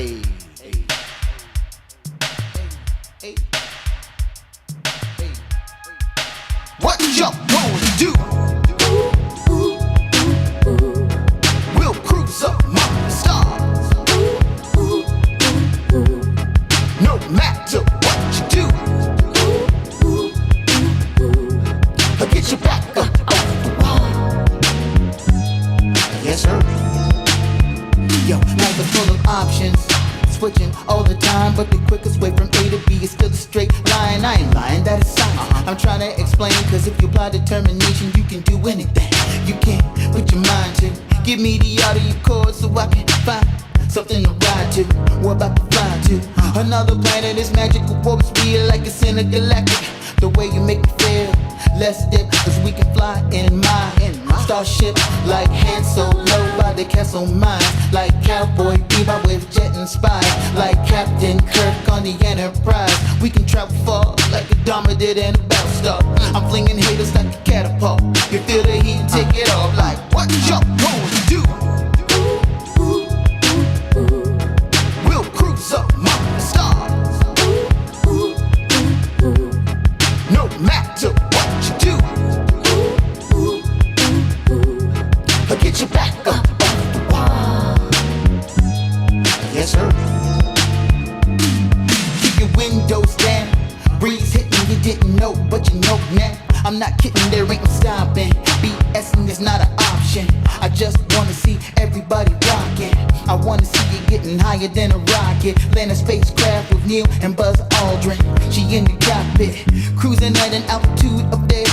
Hey, hey, hey, hey. What y'all gonna do? We'll cruise up among the stars. No matter what you do, I'll get you back up off the wall. Yes, sir. Yo, life is full of options, switching all the time, but the quickest way from A to B is still a straight line. I ain't lying, that is science. I'm trying to explain, cause if you apply determination, you can do anything. You can put your mind to. Give me the audio chord so I can find something to ride to. We're about to fly to another planet. Is magical, warp speed like it's intergalactic. The way you make me feel, let's dip, cause we can fly in my starship like Han Solo by the castle mines, like Cowboy Bebop with jet inspired, like Captain Kirk on the Enterprise. We can travel far like a Dharma did in a Battlestar. I'm flinging haters like a catapult. You feel the heat, take it off. Like what y'all gonna do? We'll cruise up among the stars. No matter what you do, I'll get you back up off the wall. Yes, sir. Keep your windows down. Breeze hitting, you didn't know, but you know now. I'm not kidding, there ain't no stopping. BSing is not an option. I just wanna see everybody rocking. I wanna see you getting higher than a rocket. Land a spacecraft with Neil and Buzz Aldrin. She in the cockpit, cruising at an altitude up there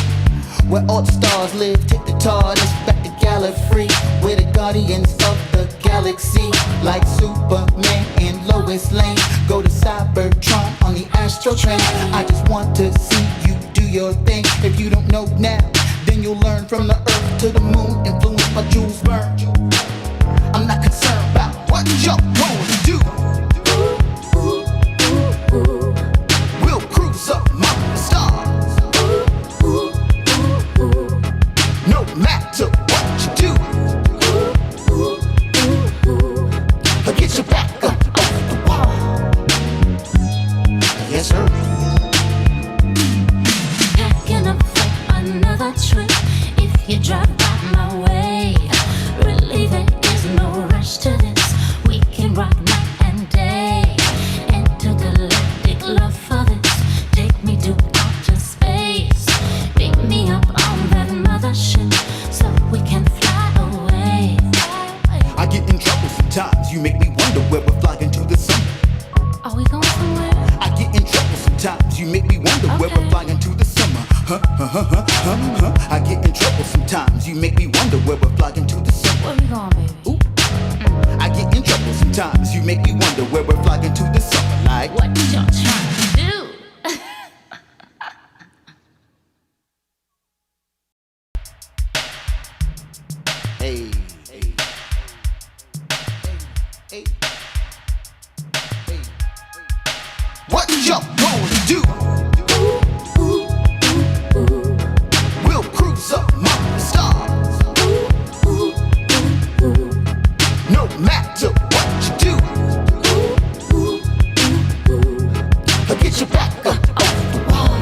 where all the stars live. Take the TARDIS back to Gallifrey, we're the guardians of the galaxy. Like Superman and Lois Lane, go to Cybertron on the Astro train. I just want to see you do your thing. If you don't know now, then you'll learn. From the earth to the moon, influenced by Jules Verne. I'm not concerned about what y'all gonna do. We'll cruise up among the stars. No matter what you do, I'll get you back up off the wall. Yes, sir. Packing up for another trip. If you drive by my way, really there is no rush to this. We can rock night and day. Intergalactic love for this. Take me to outer space. Pick me up on that mothership so we can fly away. I get in trouble sometimes. You make me wonder where we're flying to the sun. Are we going somewhere? I get in trouble sometimes. You make me wonder where we're flying to the summer. I get in trouble sometimes. You make me wonder where we're flying to the summer. Where we going, baby? Ooh. I get in trouble sometimes. You make me wonder where we're flying to the summer. Like What y'all trying to do? hey, hey, hey, hey. What y'all gonna do? We'll cruise up among the stars. No matter what you do, I'll get you back up off the wall.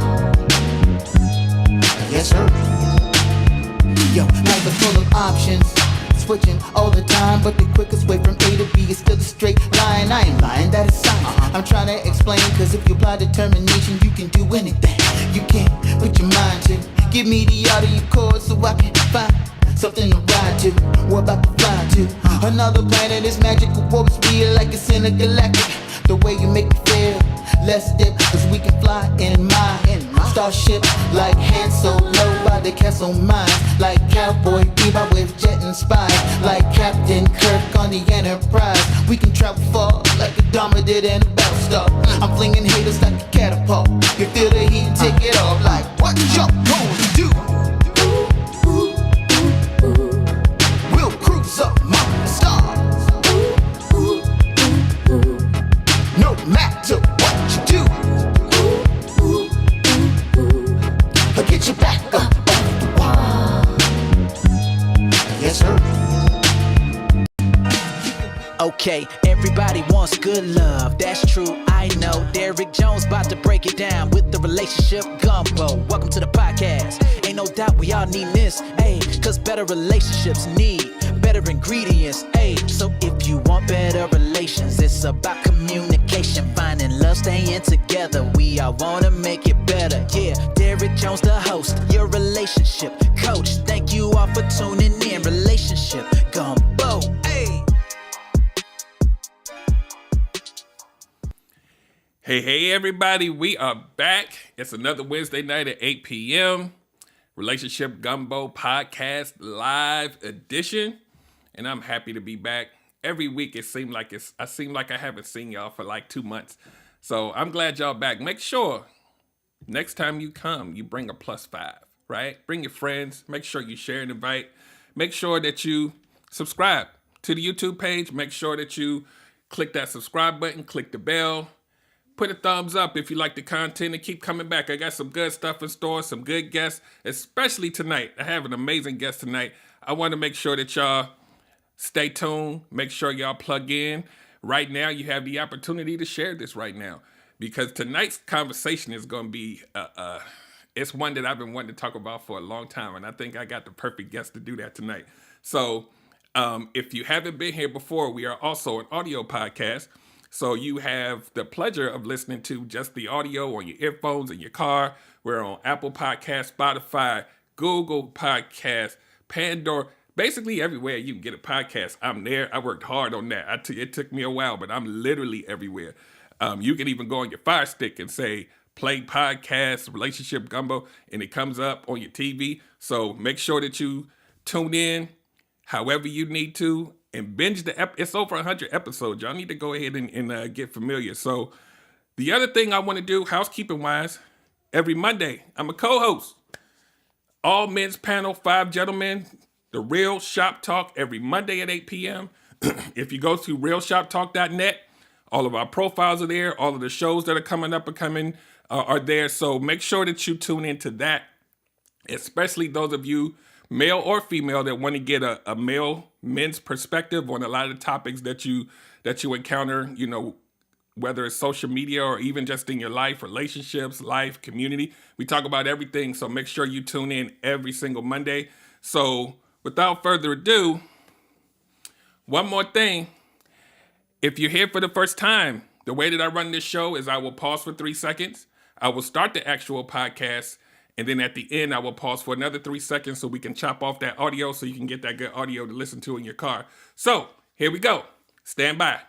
Yes, sir. Yo, life is full of options, switching all the time, but the quickest way from A to B is still a straight line. I ain't lying, that is science. I'm trying to explain, cause if you apply determination, you can do anything. You can put your mind to. Give me the audio chord so I can find something to ride to. We're about to fly to another planet. Is magical, warp speed like it's intergalactic. The way you make me feel, let's dip, cause we can fly in my starship like Han Solo by the castle mines, like Cowboy Bebop with jet inspired, like Captain Kirk on the Enterprise. We can travel far like a Dharma did in a Battlestar. I'm flinging haters like a catapult. You feel the heat, take it off. Like what y'all gonna do? We'll cruise up among the stars. No matter what you do, I'll get you back up off the wall. Yes, sir. Okay, every Everybody wants good love, that's true, I know. Derek Jones about to break it down with the relationship gumbo. Welcome to the podcast. Ain't no doubt we all need this, ayy. Cause better relationships need better ingredients, ayy. So if you want better relations, it's about communication, finding love, staying together. We all wanna make it better, yeah. Derek Jones, the host, your relationship coach. Thank you all for tuning in. Relationship gumbo, ayy. Hey, everybody, we are back. It's another Wednesday night at 8 p.m. Relationship Gumbo Podcast Live Edition. And I'm happy to be back. Every week I seem like I haven't seen y'all for like 2 months. So I'm glad y'all back. Make sure next time you come, you bring a +5, right? Bring your friends. Make sure you share and invite. Make sure that you subscribe to the YouTube page. Make sure that you click that subscribe button, click the bell. Put a thumbs up if you like the content and keep coming back. I got some good stuff in store, some good guests, especially tonight. I have an amazing guest tonight. I want to make sure that y'all stay tuned. Make sure y'all plug in. Right now, you have the opportunity to share this right now because tonight's conversation is going to be, it's one that I've been wanting to talk about for a long time, and I think I got the perfect guest to do that tonight. So if you haven't been here before, we are also an audio podcast. So you have the pleasure of listening to just the audio on your earphones in your car. We're on Apple Podcasts, Spotify, Google Podcasts, Pandora, basically everywhere you can get a podcast. I'm there. I worked hard on that. It took me a while, but I'm literally everywhere. You can even go on your Fire Stick and say, play podcast, Relationship Gumbo, and it comes up on your TV. So make sure that you tune in however you need to. And binge it's over 100 episodes. Y'all need to go ahead and get familiar. So the other thing I want to do, housekeeping wise, every Monday, I'm a co-host. All men's panel, 5 gentlemen, the Real Shop Talk every Monday at 8 p.m. If you go to realshoptalk.net, all of our profiles are there. All of the shows that are coming up are there. So make sure that you tune into that, especially those of you, male or female, that want to get a men's perspective on a lot of the topics that you encounter, you know, whether it's social media or even just in your life, relationships, life, community. We talk about everything, so make sure you tune in every single Monday. So without further ado, one more thing. If you're here for the first time, the way that I run this show is I will pause for 3 seconds. I will start the actual podcast. And then at the end, I will pause for another 3 seconds so we can chop off that audio so you can get that good audio to listen to in your car. So here we go. Stand by.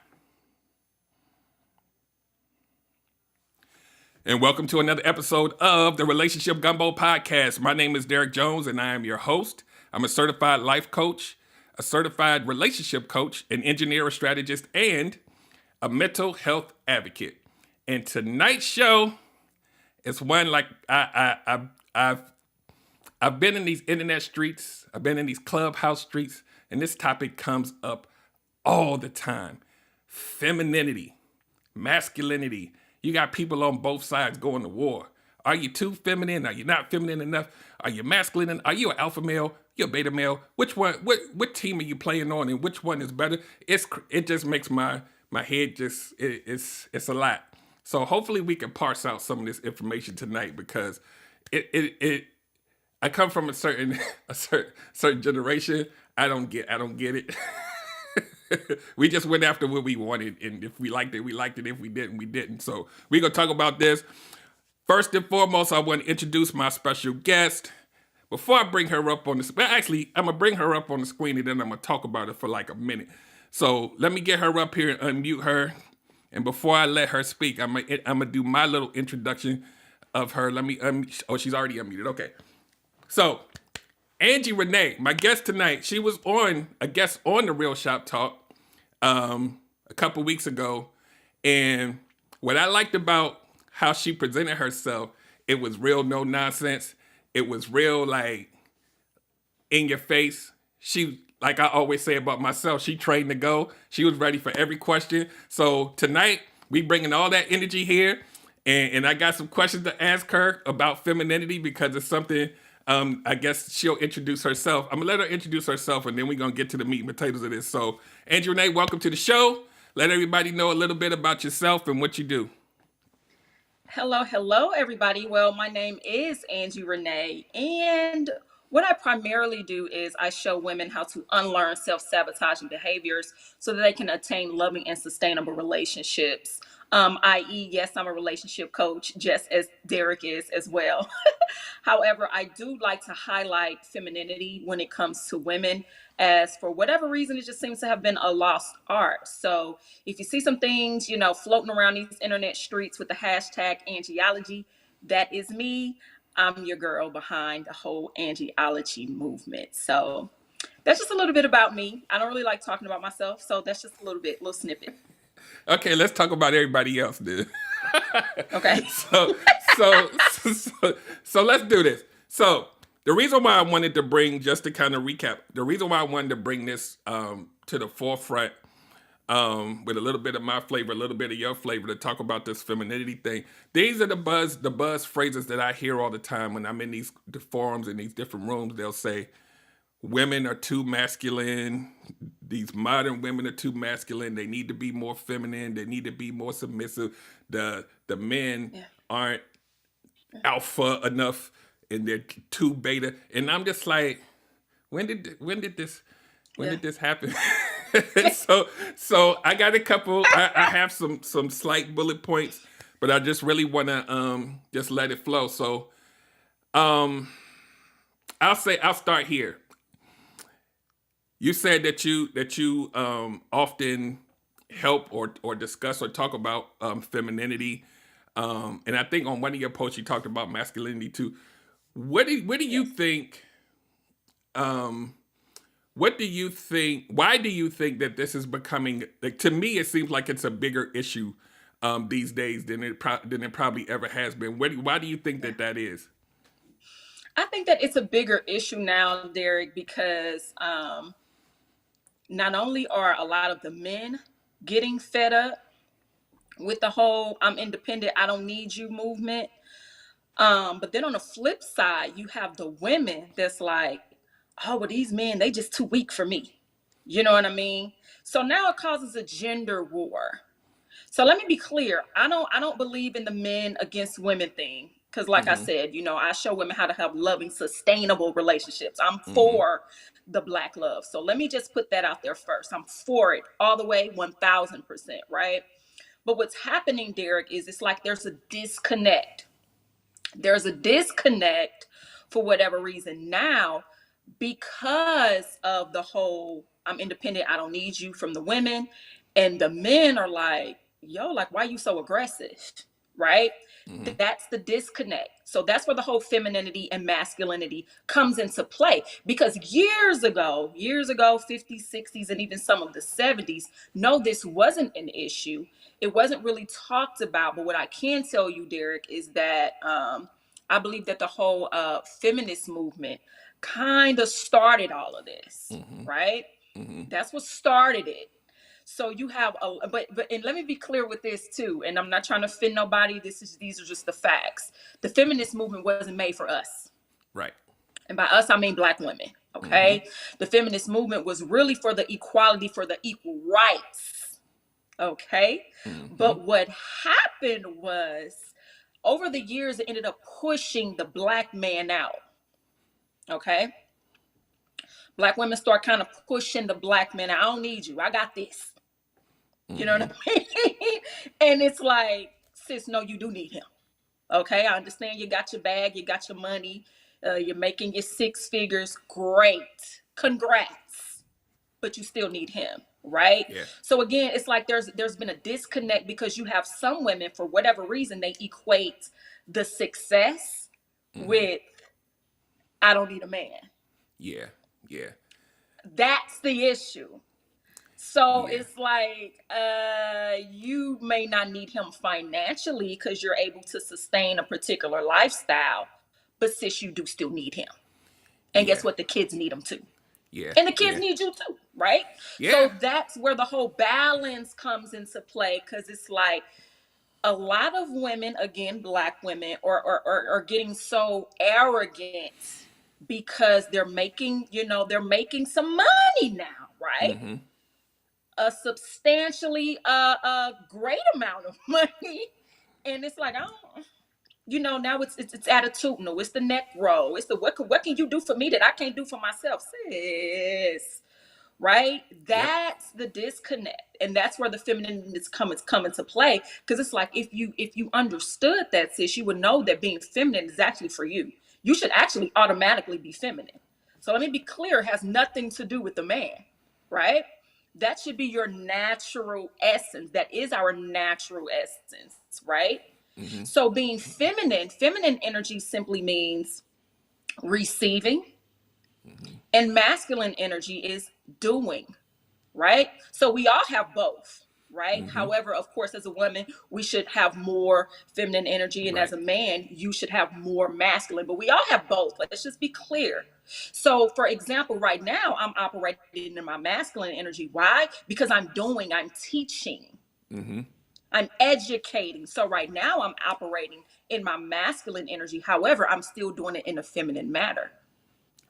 And welcome to another episode of the Relationship Gumbo Podcast. My name is Derek Jones, and I am your host. I'm a certified life coach, a certified relationship coach, an engineer, a strategist, and a mental health advocate. And tonight's show is one like I've been in these internet streets, I've been in these clubhouse streets, and this topic comes up all the time. Femininity, masculinity. You got people on both sides going to war. Are you too feminine? Are you not feminine enough? Are you masculine? Are you an alpha male? You're a beta male? Which one? What team are you playing on, and which one is better? It just makes my head it's a lot. So hopefully we can parse out some of this information tonight because I come from a certain generation. I don't get it. We just went after what we wanted, and if we liked it, we liked it. If we didn't, we didn't. So we're gonna talk about this. First and foremost, I want to introduce my special guest. Before I bring her up on the screen, actually, I'm gonna bring her up on the screen, and then I'm gonna talk about it for like a minute. So let me get her up here and unmute her. And before I let her speak, I'm gonna do my little introduction of her. Let me she's already unmuted. Okay. So Angie Renee, my guest tonight, she was a guest on the Real Shop Talk a couple weeks ago. And what I liked about how she presented herself, it was real no nonsense. It was real like in your face. She, like I always say about myself, she trained to go. She was ready for every question. So tonight, we bringing all that energy here. And I got some questions to ask her about femininity because it's something, I guess she'll introduce herself. I'm going to let her introduce herself, and then we're going to get to the meat and potatoes of this. So, Angie Renee, welcome to the show. let everybody know a little bit about yourself and what you do. Hello, everybody. Well, my name is Angie Renee, and what I primarily do is I show women how to unlearn self sabotaging behaviors so that they can attain loving and sustainable relationships. I.e., yes, I'm a relationship coach, just as Derek is as well. However, I do like to highlight femininity when it comes to women, as for whatever reason, it just seems to have been a lost art. So if you see some things, floating around these internet streets with the hashtag Angieology, that is me. I'm your girl behind the whole Angieology movement. So that's just a little bit about me. I don't really like talking about myself, so that's just a little snippet. Okay, let's talk about everybody else, dude. Okay. So let's do this. So the reason why I wanted to bring, just to kind of recap, the reason why I wanted to bring this to the forefront with a little bit of my flavor, a little bit of your flavor, to talk about this femininity thing. These are the buzz phrases that I hear all the time when I'm in the forums in these different rooms. They'll say, women are too masculine. These modern women are too masculine. They need to be more feminine. They need to be more submissive. The men aren't alpha enough, and they're too beta. And I'm just like, when did this happen? so I got a couple. I have some slight bullet points, but I just really want to just let it flow. So I'll start here. You said that you often help or discuss or talk about femininity, and I think on one of your posts you talked about masculinity too. What do you think? What do you think? Why do you think that this is becoming? Like, to me, it seems like it's a bigger issue these days than it probably ever has been. Why do you think that is? I think that it's a bigger issue now, Derek, because not only are a lot of the men getting fed up with the whole "I'm independent, I don't need you" movement, but then on the flip side, you have the women that's like, "Oh, well, these men, they just too weak for me." You know what I mean? So now it causes a gender war. So let me be clear. I don't believe in the men against women thing. Because like I said, I show women how to have loving, sustainable relationships. I'm for the Black love. So let me just put that out there first. I'm for it all the way 1000%, right? But what's happening, Derek, is it's like there's a disconnect. There's a disconnect for whatever reason now, because of the whole "I'm independent, I don't need you" from the women. And the men are like, yo, like, why are you so aggressive? Right? That's the disconnect. So that's where the whole femininity and masculinity comes into play. Because years ago, 50s, 60s, and even some of the 70s, no, this wasn't an issue. It wasn't really talked about. But what I can tell you, Derek, is that I believe that the whole feminist movement kind of started all of this, right? That's what started it. So you have but and let me be clear with this too, and I'm not trying to offend nobody. These are just the facts. The feminist movement wasn't made for us. Right. And by us, I mean Black women. Okay. The feminist movement was really for the equality, for the equal rights. Okay. But what happened was, over the years, it ended up pushing the Black man out. Okay. Black women start kind of pushing the Black man out. I don't need you. I got this. You know what I mean? And it's like, sis, no, you do need him. Okay, I understand you got your bag, you got your money, you're making your 6 figures. Great. Congrats. But you still need him, right? Yeah. So again, it's like there's been a disconnect, because you have some women, for whatever reason, they equate the success with "I don't need a man." Yeah. That's the issue. So it's like, you may not need him financially because you're able to sustain a particular lifestyle, but sis, you do still need him. And guess what? The kids need him too. Yeah. And the kids need you too, right? Yeah. So that's where the whole balance comes into play, because it's like a lot of women, again, Black women, are getting so arrogant because they're making some money now, right? a substantially great amount of money, and it's like, I don't, now it's attitudinal. It's the neck roll. It's the what can you do for me that I can't do for myself, sis? Right? Yep. That's the disconnect, and that's where the feminine is come into play. Because it's like, if you understood that, sis, you would know that being feminine is actually for you. You should actually automatically be feminine. So let me be clear: it has nothing to do with the man, right? That should be your natural essence. That is our natural essence, right? Mm-hmm. So being feminine energy simply means receiving, and masculine energy is doing, right? So we all have both, right? Mm-hmm. However, of course, as a woman, we should have more feminine energy, and Right. as a man, you should have more masculine, but we all have both. Let's just be clear. So, for example, right now, I'm operating in my masculine energy. Why? Because I'm teaching, Mm-hmm. I'm educating. So right now I'm operating in my masculine energy. However, I'm still doing it in a feminine manner.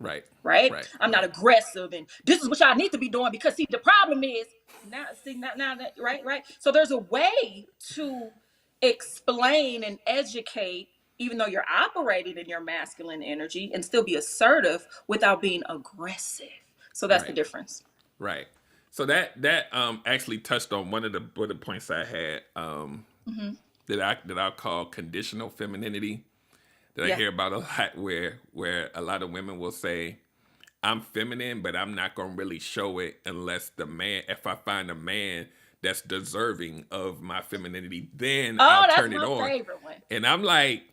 Right. Right? Right. I'm not aggressive and this is what y'all need to be doing, because see, the problem is right. So there's a way to explain and educate, even though you're operating in your masculine energy, and still be assertive without being aggressive. So that's the Right. difference. Right. So that actually touched on one of the bullet points I had Mm-hmm. that I call conditional femininity. That I Yeah. hear about a lot, where a lot of women will say, "I'm feminine, but I'm not gonna really show it unless if I find a man that's deserving of my femininity, then Oh, I'll that's turn it my on." favorite one. And I'm like,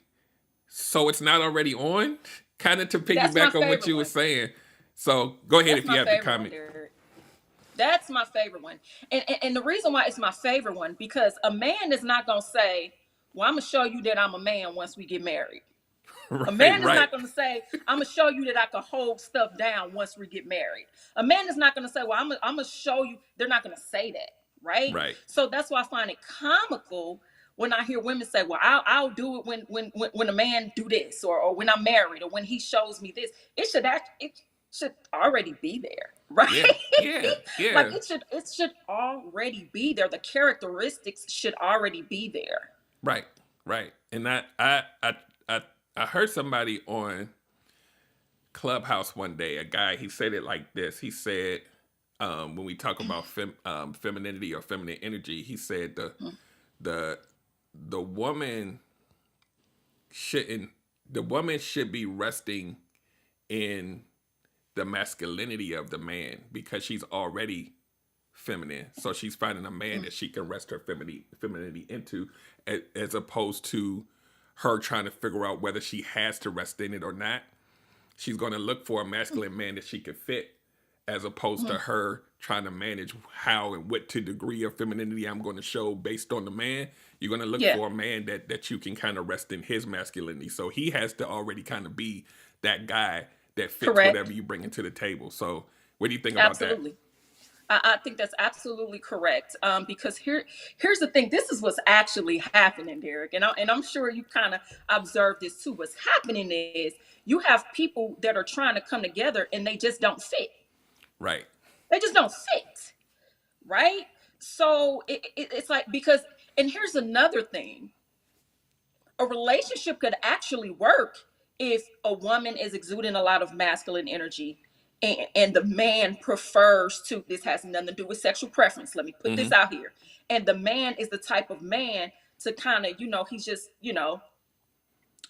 so it's not already on? Kind of to That's my piggyback on what favorite you were one. saying. So go ahead That's if you my have the favorite one, comment. Derek. That's my favorite one. And the reason why it's my favorite one, because a man is not going to say, well, I'm going to show you that I'm a man once we get married. A man is Right. not going to say, I'm going to show you that I can hold stuff down once we get married. A man is not going to say, well, I'm going to show you. They're not going to say that. Right. Right. So that's why I find it comical when I hear women say, well, I'll do it when a man do this, or when I'm married, or when he shows me this. It should already be there. Right. Yeah. Like it should already be there. The characteristics should already be there. Right. And I heard somebody on Clubhouse one day, a guy, he said it like this. He said, when we talk about femininity or feminine energy, he said the woman should be resting in the masculinity of the man because she's already feminine. So she's finding a man that she can rest her femininity into, as opposed to her trying to figure out whether she has to rest in it or not. She's going to look for a masculine man that she can fit, as opposed to her trying to manage how and what to degree of femininity I'm going to show based on the man. You're going to look for a man that you can kind of rest in his masculinity. So he has to already kind of be that guy that fits Correct. whatever you bring into the table. So what do you think about Absolutely. I think that's absolutely correct. Because here's the thing. This is what's actually happening, Derek, and I'm sure you kind of observed this too. What's happening is you have people that are trying to come together and they just don't fit. that? Right. They just don't fit, right? So it's like, because, and here's another thing. A relationship could actually work if a woman is exuding a lot of masculine energy, and the man prefers to, this has nothing to do with sexual preference. Let me put this out here. And the man is the type of man to kind of, he's just,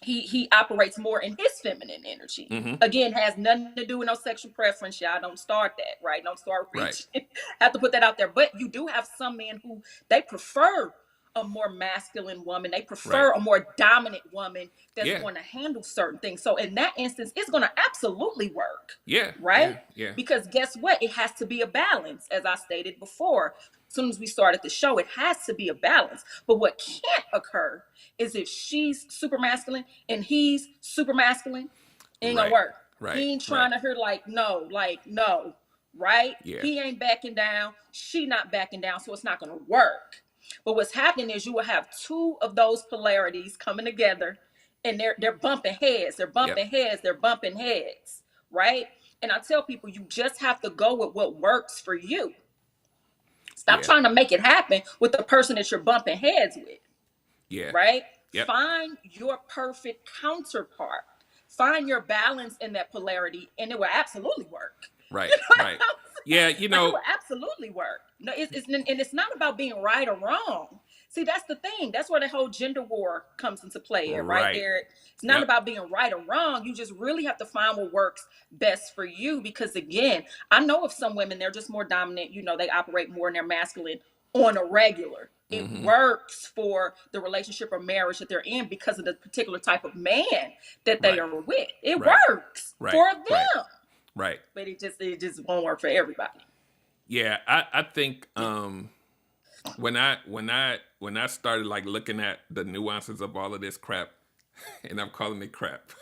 he operates more in his feminine energy. Again, has nothing to do with no sexual preference. Y'all don't start that, right? Don't start reaching. Right. Have to put that out there. But you do have some men who they prefer a more masculine woman. They prefer a more dominant woman that's going to handle certain things. So in that instance, it's going to absolutely work. Yeah. Right? Yeah. Because guess what? It has to be a balance, as I stated before. As soon as we started the show, it has to be a balance. But what can't occur is if she's super masculine and he's super masculine, it ain't gonna work. Right. He ain't trying to hear no, right? Yeah. He ain't backing down. She not backing down, so it's not gonna work. But what's happening is you will have two of those polarities coming together, and they're bumping heads. They're bumping heads. They're bumping heads, right? And I tell people, you just have to go with what works for you. Stop Yeah. trying to make it happen with the person that you're bumping heads with, Yeah. right? Yep. Find your perfect counterpart. Find your balance in that polarity, and it will absolutely work. Right. You know what Right. I'm Yeah. saying? Like, it will absolutely work. No, and it's not about being right or wrong. See, that's the thing. That's where the whole gender war comes into play, right Right. there. It's not Yep. about being right or wrong. You just really have to find what works best for you. Because again, I know of some women, they're just more dominant. You know, they operate more in their masculine on a regular. It Mm-hmm. works for the relationship or marriage that they're in because of the particular type of man that they Right. are with. It Right. works Right. for Right. them, Right. but it just won't work for everybody. Yeah. I think when I started like looking at the nuances of all of this crap, and I'm calling it crap,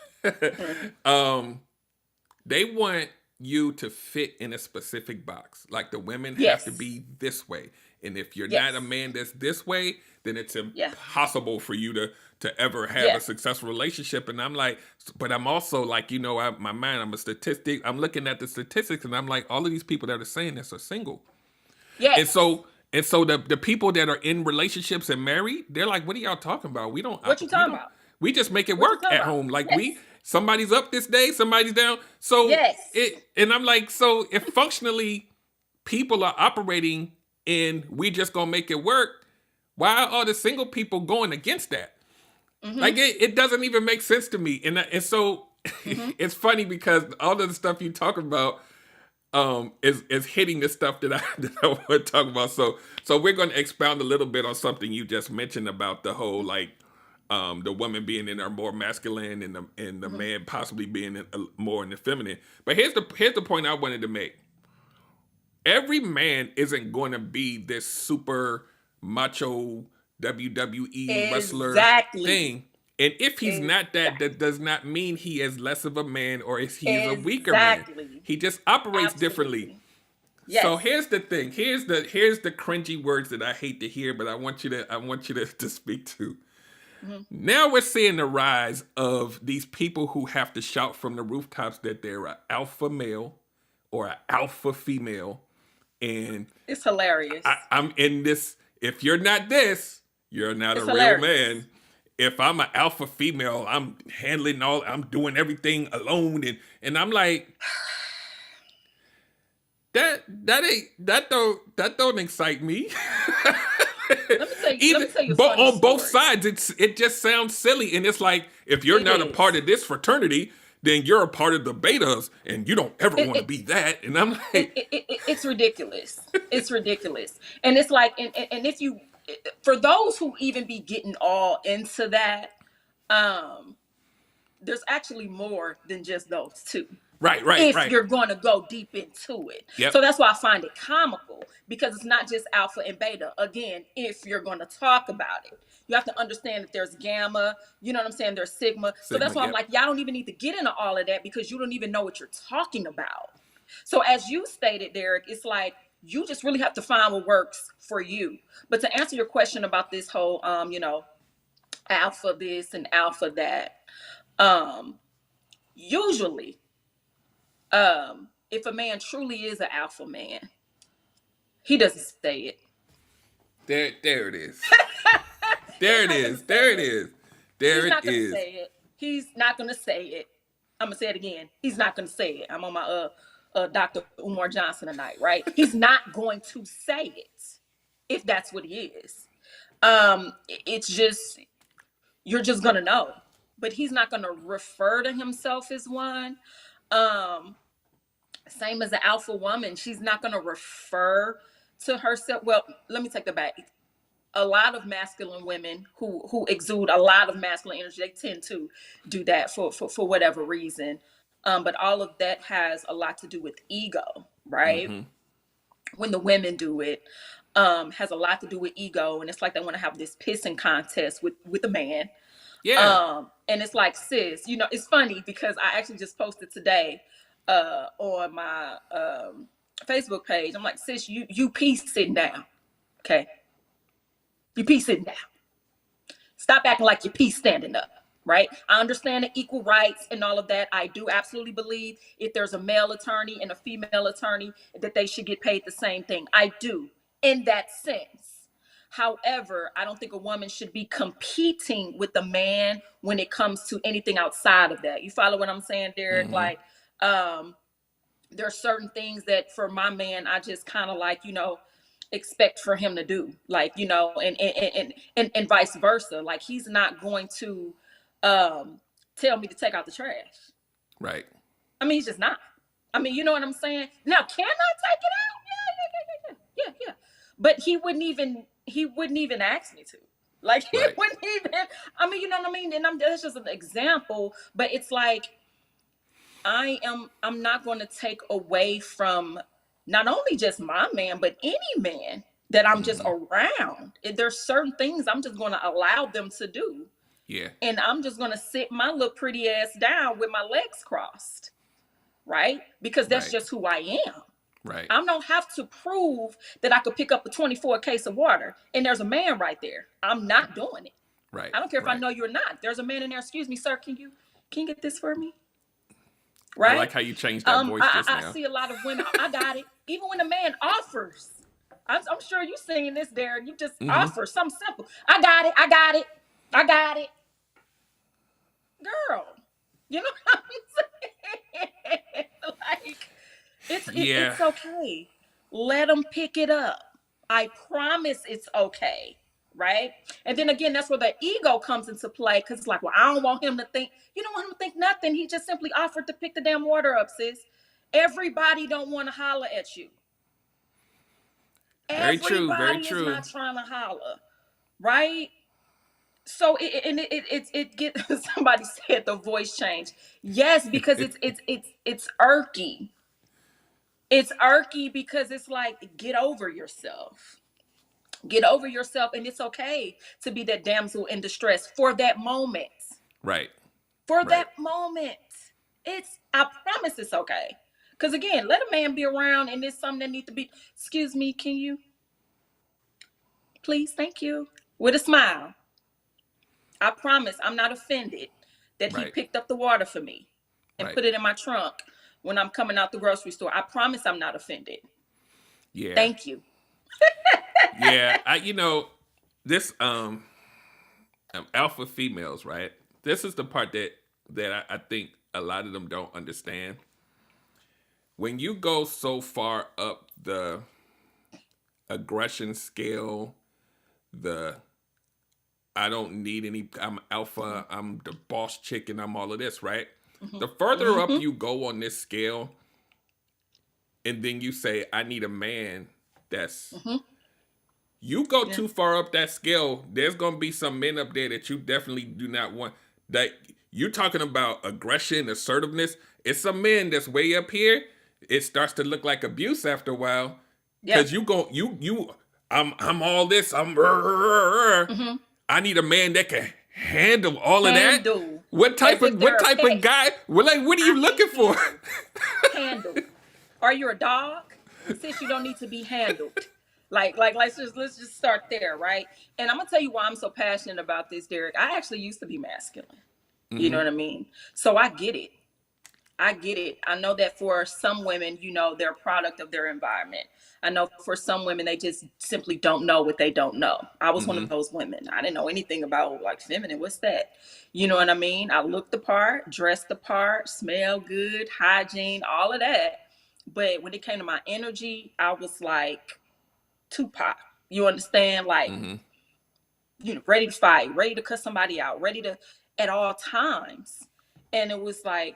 they want you to fit in a specific box. Like the women have to Yes. be this way. And if you're Yes. not a man that's this way, then it's Yeah. impossible for you to ever have Yeah. a successful relationship. And I'm like, but I'm also like, my mind, I'm a statistic. I'm looking at the statistics and I'm like, all of these people that are saying this are single. Yes. And so the people that are in relationships and married, they're like, what are y'all talking about? We don't What you talking about? We just make it What you work talking at about? home. Like Yes. somebody's up this day, somebody's down. So Yes. and I'm like, so if functionally people are operating and we just gonna make it work, why are the single people going against that? Mm-hmm. Like it doesn't even make sense to me. And so it's funny because all of the stuff you talk about is hitting the stuff that I want to talk about. So we're going to expound a little bit on something you just mentioned about the whole like the woman being in her more masculine and the man possibly being more in the feminine. But here's the point I wanted to make. Every man isn't going to be this super macho WWE wrestler Exactly. thing. And if he's not that, that does not mean he is less of a man or he is a weaker man. Exactly. He just operates Absolutely. differently. Yes. So here's the thing. Here's the cringy words that I hate to hear, but I want you to speak to. Now we're seeing the rise of these people who have to shout from the rooftops that they're an alpha male or an alpha female. And It's hilarious. I'm in this. If you're not this, you're not It's a real hilarious. man. If I'm an alpha female, I'm I'm doing everything alone, and I'm like, that don't excite me. Let me tell you a But funny on both story. sides, it just sounds silly, and it's like if you're It not a is. part of this fraternity, then you're a part of the betas, and you don't ever want to it- be that. And I'm like, It's ridiculous. It's ridiculous. And it's like, and if you, for those who even be getting all into that, there's actually more than just those two. right, If you're going to go deep into it. Yep. So that's why I find it comical, because it's not just alpha and beta. Again, if you're going to talk about it, you have to understand that there's gamma, you know what I'm saying? There's sigma. So that's Sigma, why I'm yep. like, y'all don't even need to get into all of that because you don't even know what you're talking about. So as you stated, Derek, it's like, you just really have to find what works for you. But to answer your question about this whole, alpha this and alpha that, usually, if a man truly is an alpha man, he doesn't say it. there it is. There it is. There it is. There He's it not gonna is. say it. He's not gonna say it. I'm gonna say it again. He's not gonna say it. I'm on my Dr. Umar Johnson tonight, right? He's not going to say it if that's what he is. It's just, you're just gonna know. But he's not gonna refer to himself as one. Same as the alpha woman, she's not gonna refer to herself. Well, let me take that back. A lot of masculine women who exude a lot of masculine energy, they tend to do that for whatever reason. But all of that has a lot to do with ego, right? When the women do it, has a lot to do with ego, and it's like they want to have this pissing contest with a man. Yeah. And it's like, sis, it's funny because I actually just posted today on my Facebook page. I'm like, sis, you pee sitting down, okay? You pee sitting down. Stop acting like you pee standing up, right? I understand the equal rights and all of that. I do absolutely believe if there's a male attorney and a female attorney that they should get paid the same thing. I do. in that sense. However, I don't think a woman should be competing with a man when it comes to anything outside of that. You follow what I'm saying, Derek? Mm-hmm. Like, there are certain things that for my man, I just kind of like, expect for him to do, like, and vice versa. Like, he's not going to tell me to take out the trash. Right. I mean, he's just not. I mean, you know what I'm saying? Now, can I take it out? Yeah. But he wouldn't even ask me to. Like, he Right. wouldn't even, I mean, you know what I mean? And that's just an example, but it's like, I'm not going to take away from not only just my man, but any man that I'm just around. There's certain things I'm just going to allow them to do. Yeah. And I'm just going to sit my little pretty ass down with my legs crossed. Right? Because that's Right. just who I am. Right. I don't have to prove that I could pick up a 24 case of water and there's a man right there. I'm not doing it. Right. I don't care if I Right. know you're not. There's a man in there. Excuse me, sir. Can you get this for me? Right? I like how you changed that voice just I now. see a lot of women. I got it. Even when a man offers, I'm sure you singing this, Darren. You just offer something simple. I got it. Girl, you know what I'm saying? Like, it's okay. Let them pick it up. I promise it's okay. Right? And then again, that's where the ego comes into play, because it's like, well, I don't want him to think, you don't want him to think nothing. He just simply offered to pick the damn water up, sis. Everybody don't want to holler at you. Very true. Very Everybody true. is not trying to holler. Right? So it get somebody said the voice change. Yes, because it's irky. It's irky because it's like, get over yourself. Get over yourself, and it's okay to be that damsel in distress for that moment. Right. For that moment. I promise it's okay. Because again, let a man be around, and it's something that needs to be, excuse me, can you? Please, thank you. With a smile. I promise I'm not offended that he Right. picked up the water for me and Right. put it in my trunk when I'm coming out the grocery store. I promise I'm not offended. Yeah. Thank you. Yeah. This alpha females, right? This is the part that I think a lot of them don't understand. When you go so far up the aggression scale, I don't need any, I'm alpha, I'm the boss chick, and I'm all of this, right? The further up you go on this scale, and then you say, I need a man that's, you go too far up that scale, there's going to be some men up there that you definitely do not want. That you're talking about aggression, assertiveness. It's some men that's way up here. It starts to look like abuse after a while. Because I'm all this. I need a man that can handle all of that. What type of guy? Well, like, what are you looking for? Handle. Are you a dog? Since you don't need to be handled. Like let's just start there, right? And I'm gonna tell you why I'm so passionate about this, Derek. I actually used to be masculine. You know what I mean? So I get it. I know that for some women, they're a product of their environment. I know for some women, they just simply don't know what they don't know. I was one of those women. I didn't know anything about like feminine. What's that? You know what I mean? I looked the part, dressed the part, smell good, hygiene, all of that. But when it came to my energy, I was like Tupac. You understand? Like, ready to fight, ready to cut somebody out, ready to at all times. And it was like,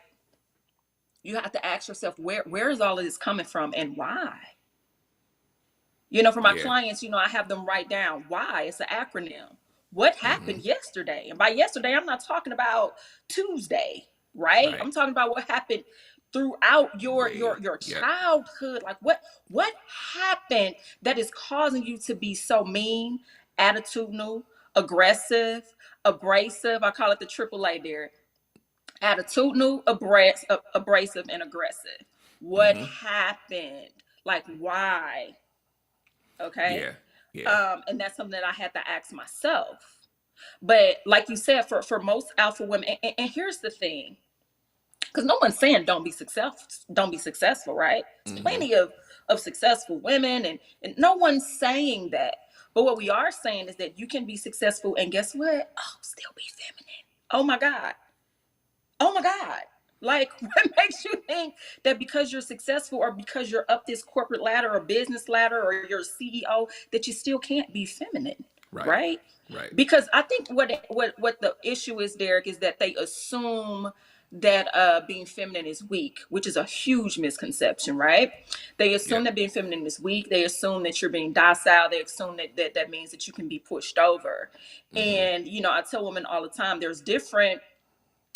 you have to ask yourself, where is all of this coming from and why? For my clients, I have them write down why. It's an acronym. What happened yesterday? And by yesterday, I'm not talking about Tuesday, right? I'm talking about what happened throughout your childhood. Like what happened that is causing you to be so mean, attitudinal, aggressive, abrasive? I call it the AAA, Derek. Attitudinal, abrasive, and aggressive. What happened? Like, why? Okay. Yeah. And that's something that I had to ask myself. But like you said, for most alpha women, and here's the thing, because no one's saying don't be successful, right? There's plenty of of successful women, and no one's saying that. But what we are saying is that you can be successful and guess what? Oh, still be feminine. Oh my God. Oh my God. Like, what makes you think that because you're successful or because you're up this corporate ladder or business ladder or you're a CEO that you still can't be feminine? Right? Right. Because I think what the issue is, Derek, is that they assume that being feminine is weak, which is a huge misconception, right? They assume Yeah. that being feminine is weak. They assume that you're being docile. They assume that means that you can be pushed over. And I tell women all the time, there's different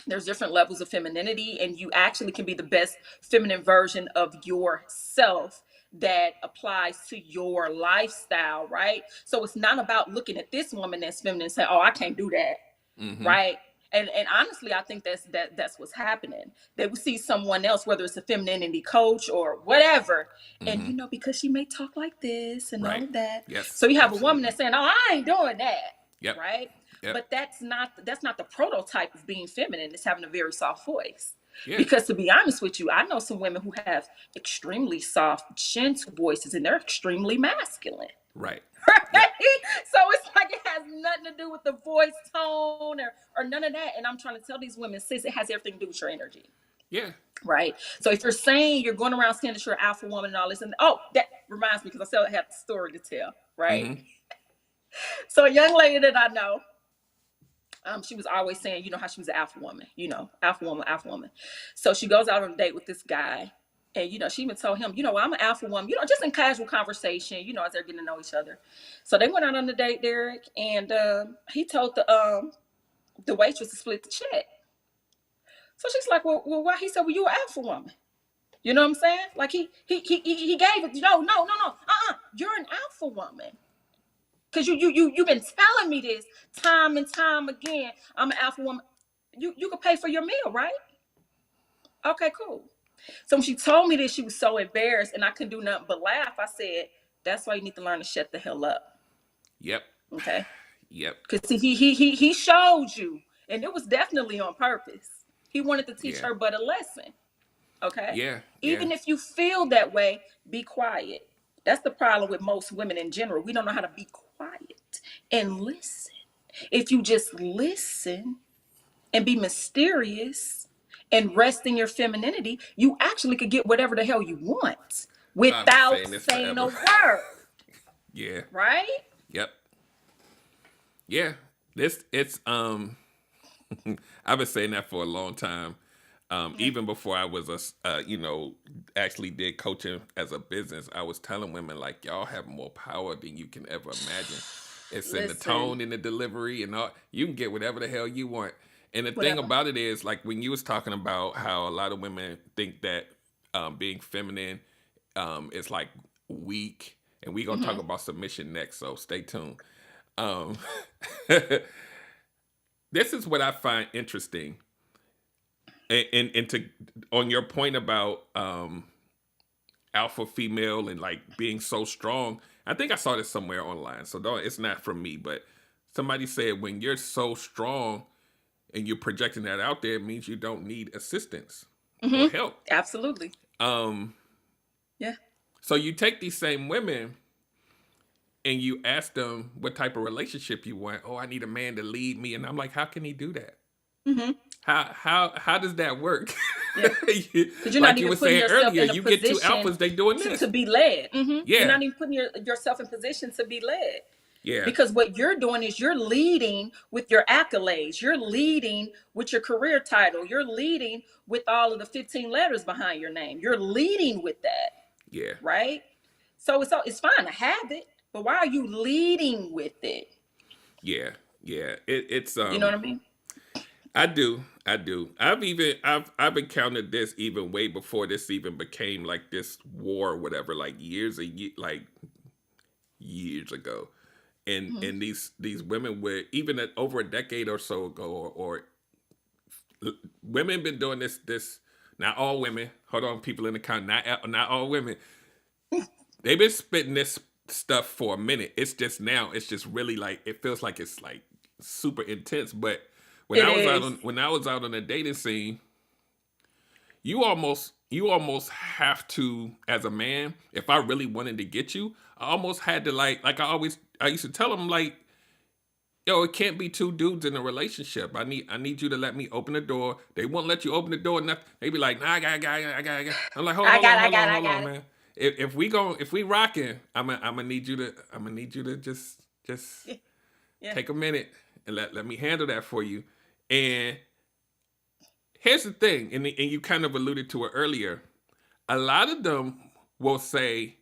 levels of femininity, and you actually can be the best feminine version of yourself that applies to your lifestyle, right? So it's not about looking at this woman that's feminine and saying, oh, I can't do that, right? And honestly, I think that's what's happening. That we see someone else, whether it's a femininity coach or whatever, and because she may talk like this and all of that. Yes. So you have absolutely. a woman that's saying, "Oh, I ain't doing that," Yep. right? Yep. But that's not the prototype of being feminine. It's having a very soft voice. Yeah. Because to be honest with you, I know some women who have extremely soft, gentle voices, and they're extremely masculine. Right. Right? So it's like it has nothing to do with the voice tone or none of that. And I'm trying to tell these women, sis, it has everything to do with your energy. Yeah. Right. So if you're saying you're going around saying that you're an alpha woman and all this, and that reminds me because I still have a story to tell. Right. So a young lady that I know, she was always saying, how she was an alpha woman, alpha woman. So she goes out on a date with this guy. And, she even told him, I'm an alpha woman, just in casual conversation, as they're getting to know each other. So they went out on the date, Derek, and he told the waitress to split the check. So she's like, well, why? He said, well, you're an alpha woman. You know what I'm saying? Like he gave it. No. You're an alpha woman. Because you've been telling me this time and time again. I'm an alpha woman. You could pay for your meal, right? Okay, cool. So when she told me this, she was so embarrassed, and I couldn't do nothing but laugh. I said, "That's why you need to learn to shut the hell up." Yep. Okay. Yep. Because he showed you, and it was definitely on purpose. He wanted to teach her but a lesson. Okay. Yeah. Even if you feel that way, be quiet. That's the problem with most women in general. We don't know how to be quiet and listen. If you just listen and be mysterious and rest in your femininity, you actually could get whatever the hell you want without saying a word. Yeah. Right? Yep. Yeah. It's I've been saying that for a long time. Even before I was actually did coaching as a business, I was telling women, like, y'all have more power than you can ever imagine. It's in the tone, in the delivery, and all. You can get whatever the hell you want. And the thing about it is, like, when you was talking about how a lot of women think that being feminine is like weak, and we're gonna talk about submission next, so stay tuned. This is what I find interesting. And to on your point about alpha female and like being so strong, I think I saw this somewhere online. So it's not from me, but somebody said when you're so strong and you're projecting that out there, it means you don't need assistance or help. Absolutely. Yeah. So you take these same women and you ask them what type of relationship you want. Oh, I need a man to lead me, and I'm like, how can he do that? How does that work? Because you're like not you even were putting saying yourself earlier, in a you get two position alphas, they doing this. to be led. Yeah. You're not even putting yourself in position to be led. Yeah. Because what you're doing is you're leading with your accolades. You're leading with your career title. You're leading with all of the 15 letters behind your name. You're leading with that. Yeah. Right? So it's fine to have it, but why are you leading with it? Yeah. Yeah. It's You know what I mean? I do. I've encountered this even way before this even became like this war or whatever, like years ago. And these women were even over a decade or so ago, or women been doing this. Not all women. Hold on, people in the comment. Not all women. They've been spitting this stuff for a minute. It's just now. It's just really like it feels like it's like super intense. But when I was out on the dating scene, you almost you almost have to, as a man, if I really wanted to get you, I almost had to like I used to tell them like, yo, it can't be two dudes in a relationship. I need you to let me open the door. They won't let you open the door. Nothing. They be like, nah, I got. I'm like, hold on, man. If we rocking, I'm gonna need you to just Yeah. take a minute and let me handle that for you. And here's the thing, and you kind of alluded to it earlier. A lot of them will say,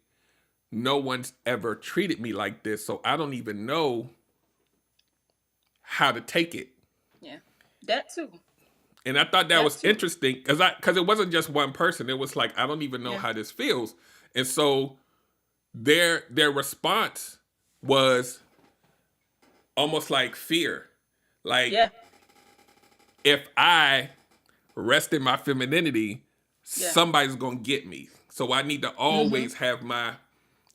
no one's ever treated me like this, so I don't even know how to take it. Yeah. That too. And I thought that That was too. interesting because it wasn't just one person. It was like, I don't even know Yeah. how this feels. And so their response was almost like fear. Like, Yeah. if I rest in my femininity, Yeah. somebody's gonna get me. So I need to always have my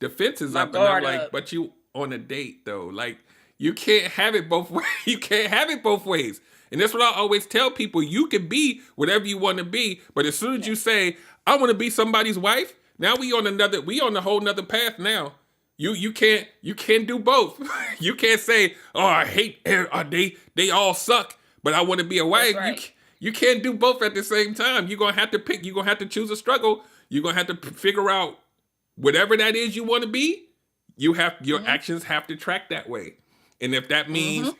defenses My up. And I'm guard like, up. but you on a date though. Like, you can't have it both ways. You can't have it both ways. And that's what I always tell people. You can be whatever you want to be, but as soon as you say, I want to be somebody's wife, now we on a whole nother path now. You can't do both. You can't say, oh, I hate they all suck, but I want to be a wife. right. You can't do both at the same time. You're gonna have to pick. You're gonna have to choose a struggle. You're gonna have to figure out whatever that is you want to be. Your actions have to track that way. And if that means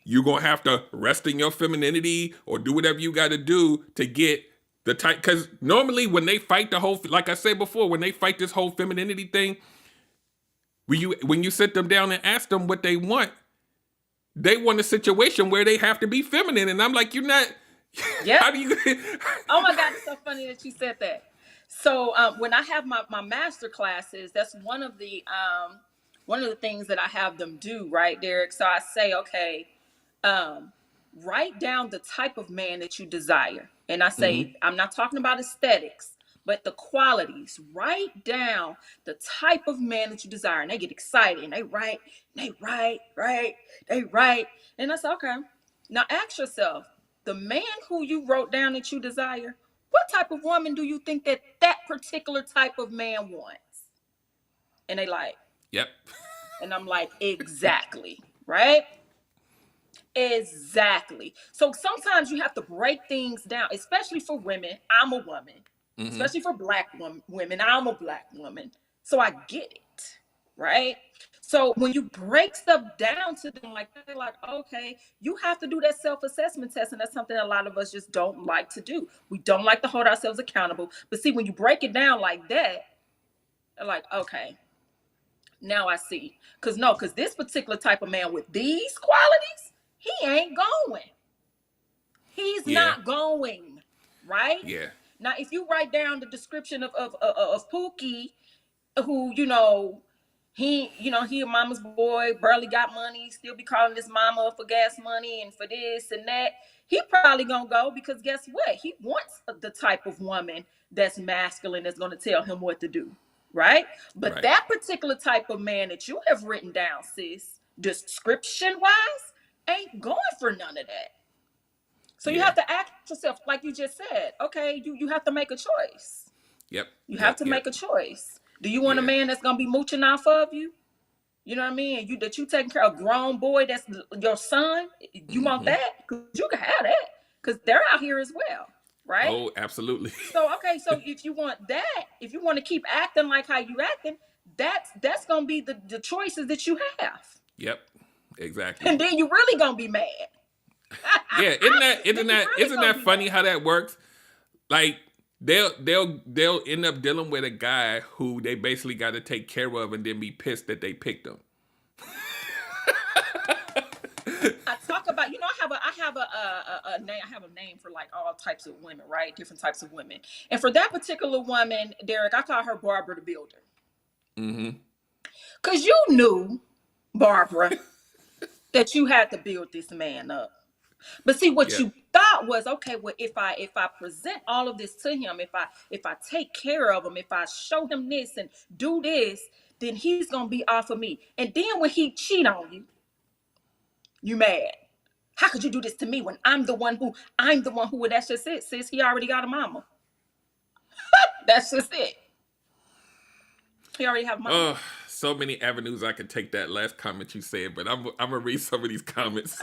you're gonna have to rest in your femininity or do whatever you got to do to get the type, because normally when they fight like I said before, when they fight this whole femininity thing, when you sit them down and ask them what they want a situation where they have to be feminine, and I'm like, you're not. Yeah. How do you? Oh my God, it's so funny that you said that. So when I have my master classes, that's one of the things that I have them do, right, Derek? So I say, okay, write down the type of man that you desire. And I say, I'm not talking about aesthetics, but the qualities. Write down the type of man that you desire. And they get excited and they write. And I say, okay, now ask yourself, the man who you wrote down that you desire, what type of woman do you think that particular type of man wants? And they like, Yep. and I'm like, exactly, right? Exactly. So sometimes you have to break things down, especially for women. I'm a woman. Especially for black women. I'm a black woman. So I get it, right? So when you break stuff down to them like that, they're like, okay, you have to do that self-assessment test. And that's something a lot of us just don't like to do. We don't like to hold ourselves accountable. But see, when you break it down like that, they're like, okay, now I see. Because this particular type of man with these qualities, he ain't going. He's not going, right? Yeah. Now, if you write down the description of Pookie, who, he a mama's boy, barely got money, still be calling his mama for gas money and for this and that, he probably gonna go because guess what? He wants the type of woman that's masculine, that's gonna tell him what to do, right? But Right. that particular type of man that you have written down, sis, description-wise, ain't going for none of that. So you have to ask yourself, like you just said, okay, you have to make a choice. Yep. You have to make a choice. Do you want a man that's gonna be mooching off of you? You know what I mean? That you taking care of a grown boy that's your son? You want that? Because you can have that. Because they're out here as well, right? Oh, absolutely. So okay, so if you want that, if you want to keep acting like how you acting, that's gonna be the choices that you have. Yep. Exactly. And then you really gonna be mad. Yeah, isn't that funny how that works? Like they'll end up dealing with a guy who they basically got to take care of and then be pissed that they picked him. I talk about, I have a name for like all types of women, right? Different types of women. And for that particular woman, Derek, I call her Barbara the Builder. Cause you knew, Barbara, that you had to build this man up. But see, what you thought was, okay, well, if I present all of this to him, if I take care of him, if I show him this and do this, then he's gonna be off of me. And then when he cheat on you, you mad. How could you do this to me when I'm the one who that's just it, sis. He already got a mama. That's just it. He already have money. Oh, so many avenues I could take that last comment you said, but I'm gonna read some of these comments.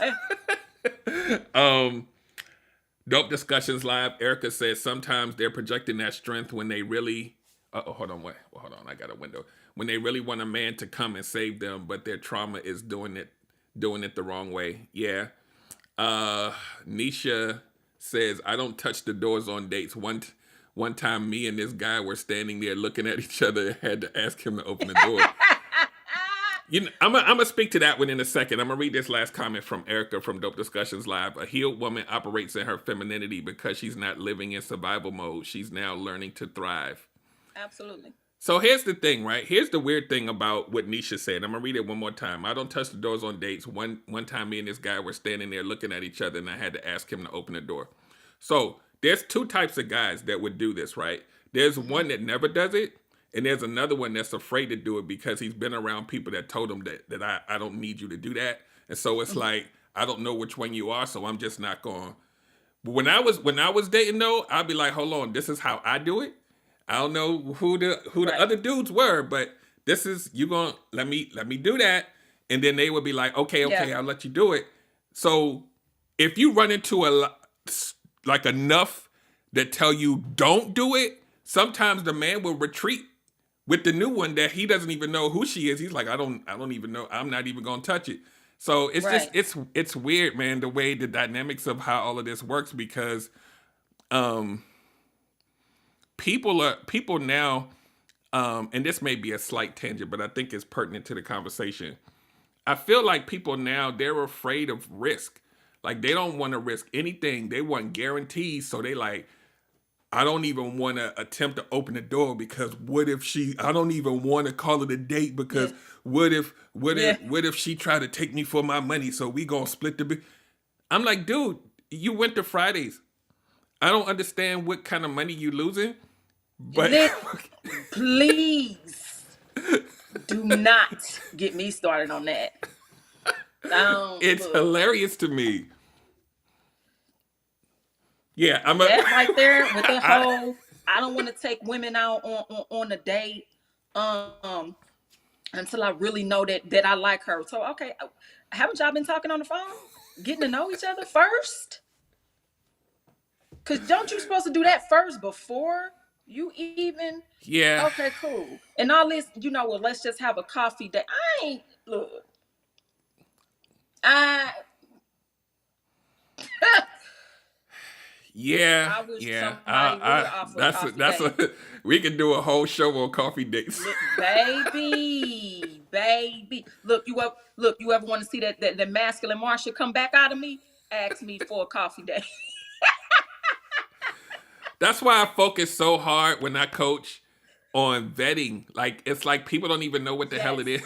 Dope Discussions Live. Erica says sometimes they're projecting that strength when they really. Hold on, wait. Well, hold on. I got a window. When they really want a man to come and save them, but their trauma is doing it the wrong way. Yeah. Nisha says I don't touch the doors on dates. One time, me and this guy were standing there looking at each other and had to ask him to open the door. You know, I'm gonna speak to that one in a second. I'm gonna read this last comment from Erica from Dope Discussions Live. A healed woman operates in her femininity because she's not living in survival mode. She's now learning to thrive. Absolutely. So here's the thing, right? Here's the weird thing about what Nisha said. I'm gonna read it one more time. I don't touch the doors on dates. One time, me and this guy were standing there looking at each other, and I had to ask him to open the door. So there's two types of guys that would do this, right? There's one that never does it. And there's another one that's afraid to do it because he's been around people that told him that I don't need you to do that. And so it's like, I don't know which one you are, so I'm just not going. But when I was dating though, I'd be like, hold on, this is how I do it. I don't know who the Right. other dudes were, but this is you gonna let me do that. And then they would be like, okay, Yeah. I'll let you do it. So if you run into like enough that tell you don't do it, sometimes the man will retreat with the new one that he doesn't even know who she is. He's like, I don't even know. I'm not even gonna touch it. So it's Right. just it's weird, man, the way the dynamics of how all of this works because people now and this may be a slight tangent, but I think it's pertinent to the conversation. I feel like people now they're afraid of risk. Like they don't want to risk anything. They want guarantees. So they like, I don't even want to attempt to open the door because what if I don't even want to call it a date because Yeah. what if Yeah. what if she tried to take me for my money so we gonna split the I'm like, dude, you went to Fridays. I don't understand what kind of money you losing, but Please do not get me started on that. it's Look, hilarious to me. Yeah, that right there with the whole I don't want to take women out on a date until I really know that I like her. So okay, haven't y'all been talking on the phone? Getting to know each other first? Cause don't you supposed to do that first before you even yeah. okay, cool. And all this, well, let's just have a coffee date. I ain't look. I Yeah, I wish yeah. somebody would offer That's coffee a we can do a whole show on coffee dates. baby. Look, you ever want to see that masculine Marsha come back out of me? Ask me for a coffee date. That's why I focus so hard when I coach on vetting. Like it's like people don't even know what the hell it is.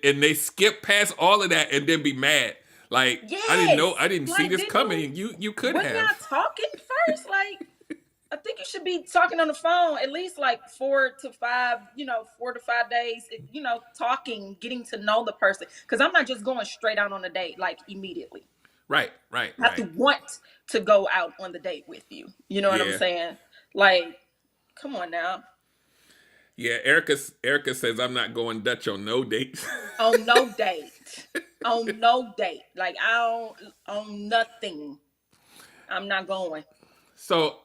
and they skip past all of that and then be mad. Like I didn't know, I didn't see Like, this didn't coming. You could When y'all have. talking first, like I think you should be talking on the phone at least like 4 to 5 days, talking, getting to know the person. Because I'm not just going straight out on a date like immediately. Right. I have to want to go out on the date with you. You know what Yeah. I'm saying? Like, come on now. Yeah, Erica says I'm not going Dutch on no dates. On no date. On no date. Like on nothing. I'm not going. So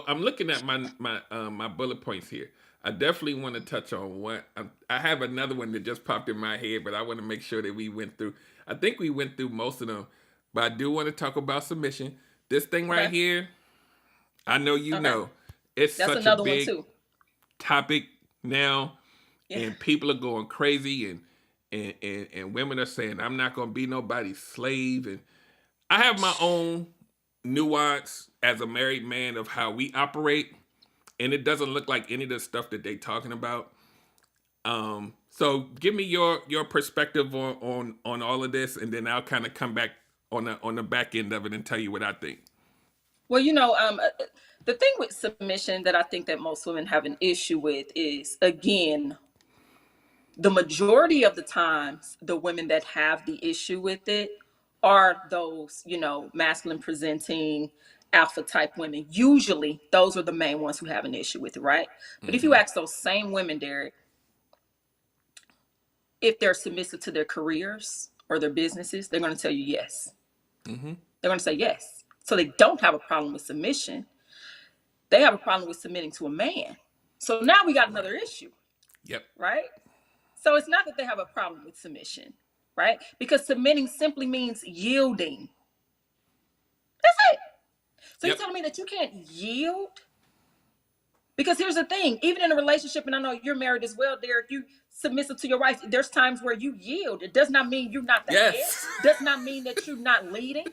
I'm looking at my bullet points here. I definitely want to touch on one. I have another one that just popped in my head, but I want to make sure that we went through. I think we went through most of them, but I do want to talk about submission. This thing right Okay. here, I know you Okay. know, it's That's such another a big one too. topic now, Yeah. and people are going crazy, and women are saying I'm not going to be nobody's slave, and I have my own nuance as a married man of how we operate, and it doesn't look like any of the stuff that they talking about. So give me your perspective on all of this, and then I'll kind of come back on the back end of it and tell you what I think. Well, the thing with submission that I think that most women have an issue with is, again, the majority of the times, the women that have the issue with it are those, masculine presenting, alpha type women. Usually those are the main ones who have an issue with it, right? But if you ask those same women, Derek, if they're submissive to their careers or their businesses, they're going to tell you yes. They're going to say yes. So they don't have a problem with submission. They have a problem with submitting to a man. So now we got another issue, Yep. right? So it's not that they have a problem with submission, right? Because submitting simply means yielding. That's it. So you're Yep. telling me that you can't yield? Because here's the thing, even in a relationship, and I know you're married as well, Derek, you submissive to your wife. There's times where you yield. It does not mean you're not the Yes. head. Does not mean that you're not leading.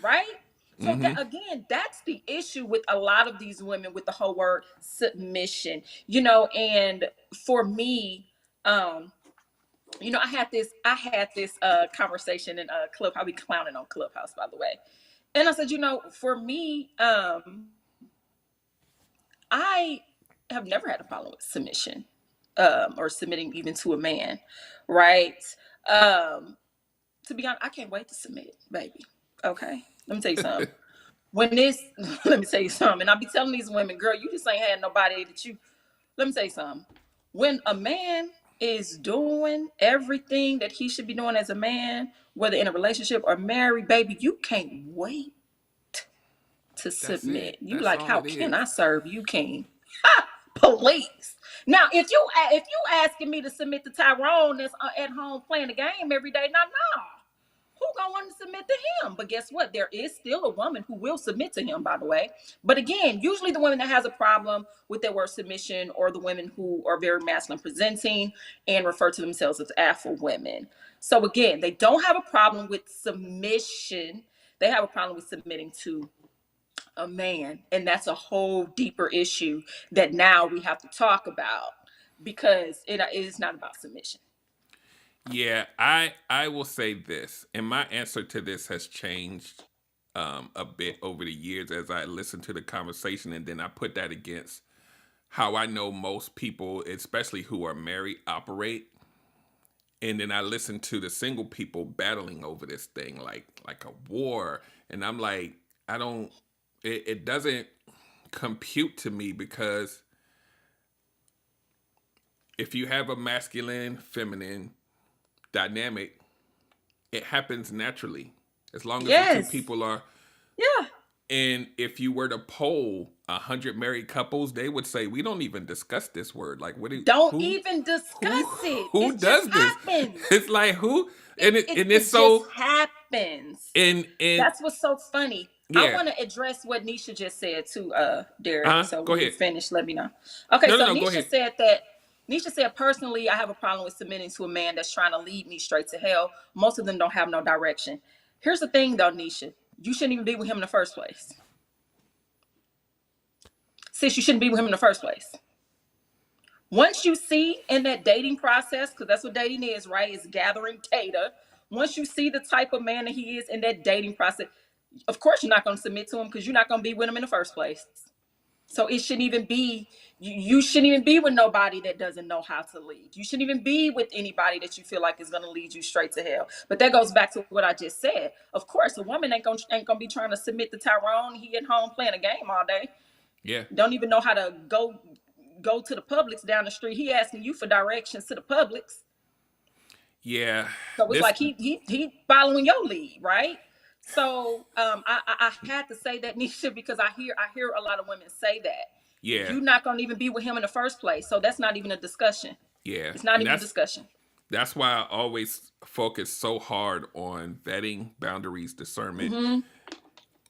Right? So again, that's the issue with a lot of these women with the whole word submission. And for me, I had this conversation in Clubhouse. I'll be clowning on Clubhouse, by the way. And I said, for me, I have never had a problem with submission, or submitting even to a man, right? To be honest, I can't wait to submit, baby. Okay, let me tell you something. Let me tell you something. And I'll be telling these women, girl, you just ain't had nobody let me tell you something. When a man is doing everything that he should be doing as a man, whether in a relationship or married, baby, you can't wait to submit. it. You That's like, all how it can is. I serve you, king? Police. Now, if you asking me to submit to Tyrone that's at home playing the game every day, nah. Who gonna want to submit to him? But guess what? There is still a woman who will submit to him, by the way. But again, usually the woman that has a problem with their word submission, or the women who are very masculine presenting and refer to themselves as alpha women. So again, they don't have a problem with submission. They have a problem with submitting to a man. And that's a whole deeper issue that now we have to talk about, because it is not about submission. Yeah, I will say this, and my answer to this has changed a bit over the years as I listen to the conversation, and then I put that against how I know most people, especially who are married, operate. And then I listen to the single people battling over this thing like a war, and I'm like, it doesn't compute to me, because if you have a masculine, feminine dynamic, it happens naturally as long as the Yes. two people are. Yeah. And if you were to poll 100 married couples, they would say, we don't even discuss this word. Like, what do Don't even discuss it. who It does just this? happens. It's like, who? And It it's so just happens. and That's what's so funny. I Yeah. want to address what Nisha just said too, Derek. So Go when you ahead. finish, let me know. Okay, No, so go ahead. Nisha said, personally, I have a problem with submitting to a man that's trying to lead me straight to hell. Most of them don't have no direction. Here's the thing though, Nisha. You shouldn't even be with him in the first place. Sis, you shouldn't be with him in the first place. Once you see in that dating process, because that's what dating is, right? It's gathering data. Once you see the type of man that he is in that dating process, of course you're not going to submit to him, because you're not going to be with him in the first place. So it shouldn't even be, you shouldn't even be with nobody that doesn't know how to lead. You shouldn't even be with anybody that you feel like is going to lead you straight to hell. But that goes back to what I just said. Of course, a woman ain't gonna be trying to submit to Tyrone. He at home playing a game all day. Yeah. Don't even know how to go to the Publix down the street. He asking you for directions to the Publix. Yeah. So it's like he following your lead, right? So I had to say that, Nisha, because I hear a lot of women say that. Yeah. You're not gonna even be with him in the first place. So that's not even a discussion. Yeah. It's not And even a discussion. That's why I always focus so hard on vetting, boundaries, discernment. Mm-hmm.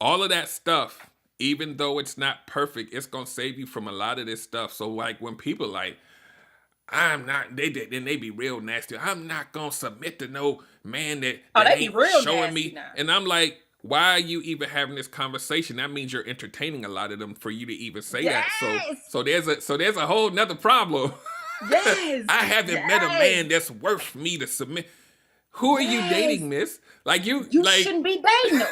All of that stuff, even though it's not perfect, it's going to save you from a lot of this stuff. So like when people like, I'm not, they be real nasty. I'm not going to submit to no man that they be ain't real showing nasty me. now. And I'm like, why are you even having this conversation? That means you're entertaining a lot of them for you to even say that. So there's a whole nother problem. Yes. I haven't met a man that's worth me to submit. Who are you dating, miss? Like you like shouldn't be dating them.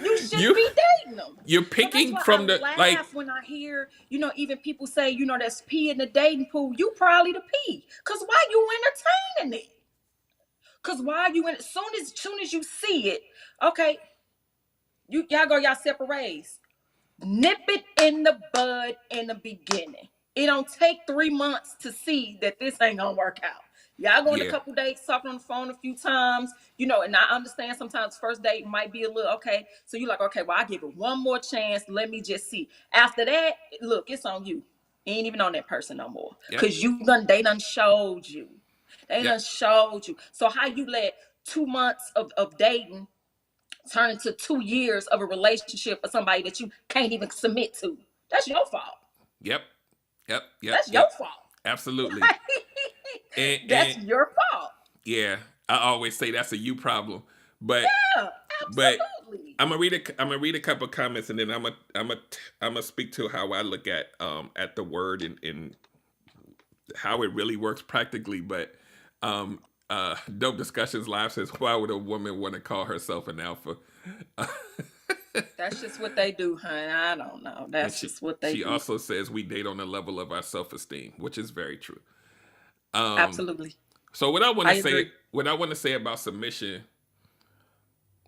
You shouldn't be dating them. You're So picking that's why from I the laugh like when I hear, even people say, that's pee in the dating pool. You probably the pee. Cause why you entertaining it? Cause why you soon as you see it, okay, Y'all go y'all separate ways. Nip it in the bud in the beginning. It don't take 3 months to see that this ain't gonna work out. Y'all go on a Yeah. couple dates, talking on the phone a few times, you know, and I understand sometimes first date might be a little okay. So you're like, okay, well, I give it one more chance. Let me just see. After that, look, it's on you. You ain't even on that person no more. Yep. Because they done showed you. They Yep. done showed you. So how you let 2 months of dating turn into 2 years of a relationship with somebody that you can't even submit to? That's your fault. Yep. That's your fault. Absolutely. And, That's and your fault. yeah, I always say that's a you problem. But Yeah, but absolutely. I'm gonna read a couple comments, and then I'm gonna speak to how I look at the word and how it really works practically. But Dope Discussions Live says, why would a woman want to call herself an alpha? That's just what they do, hun. I don't know. That's she, just what they she do. also says we date on the level of our self-esteem, which is very true. Absolutely. So what I want I to say, agree. what I want to say about submission,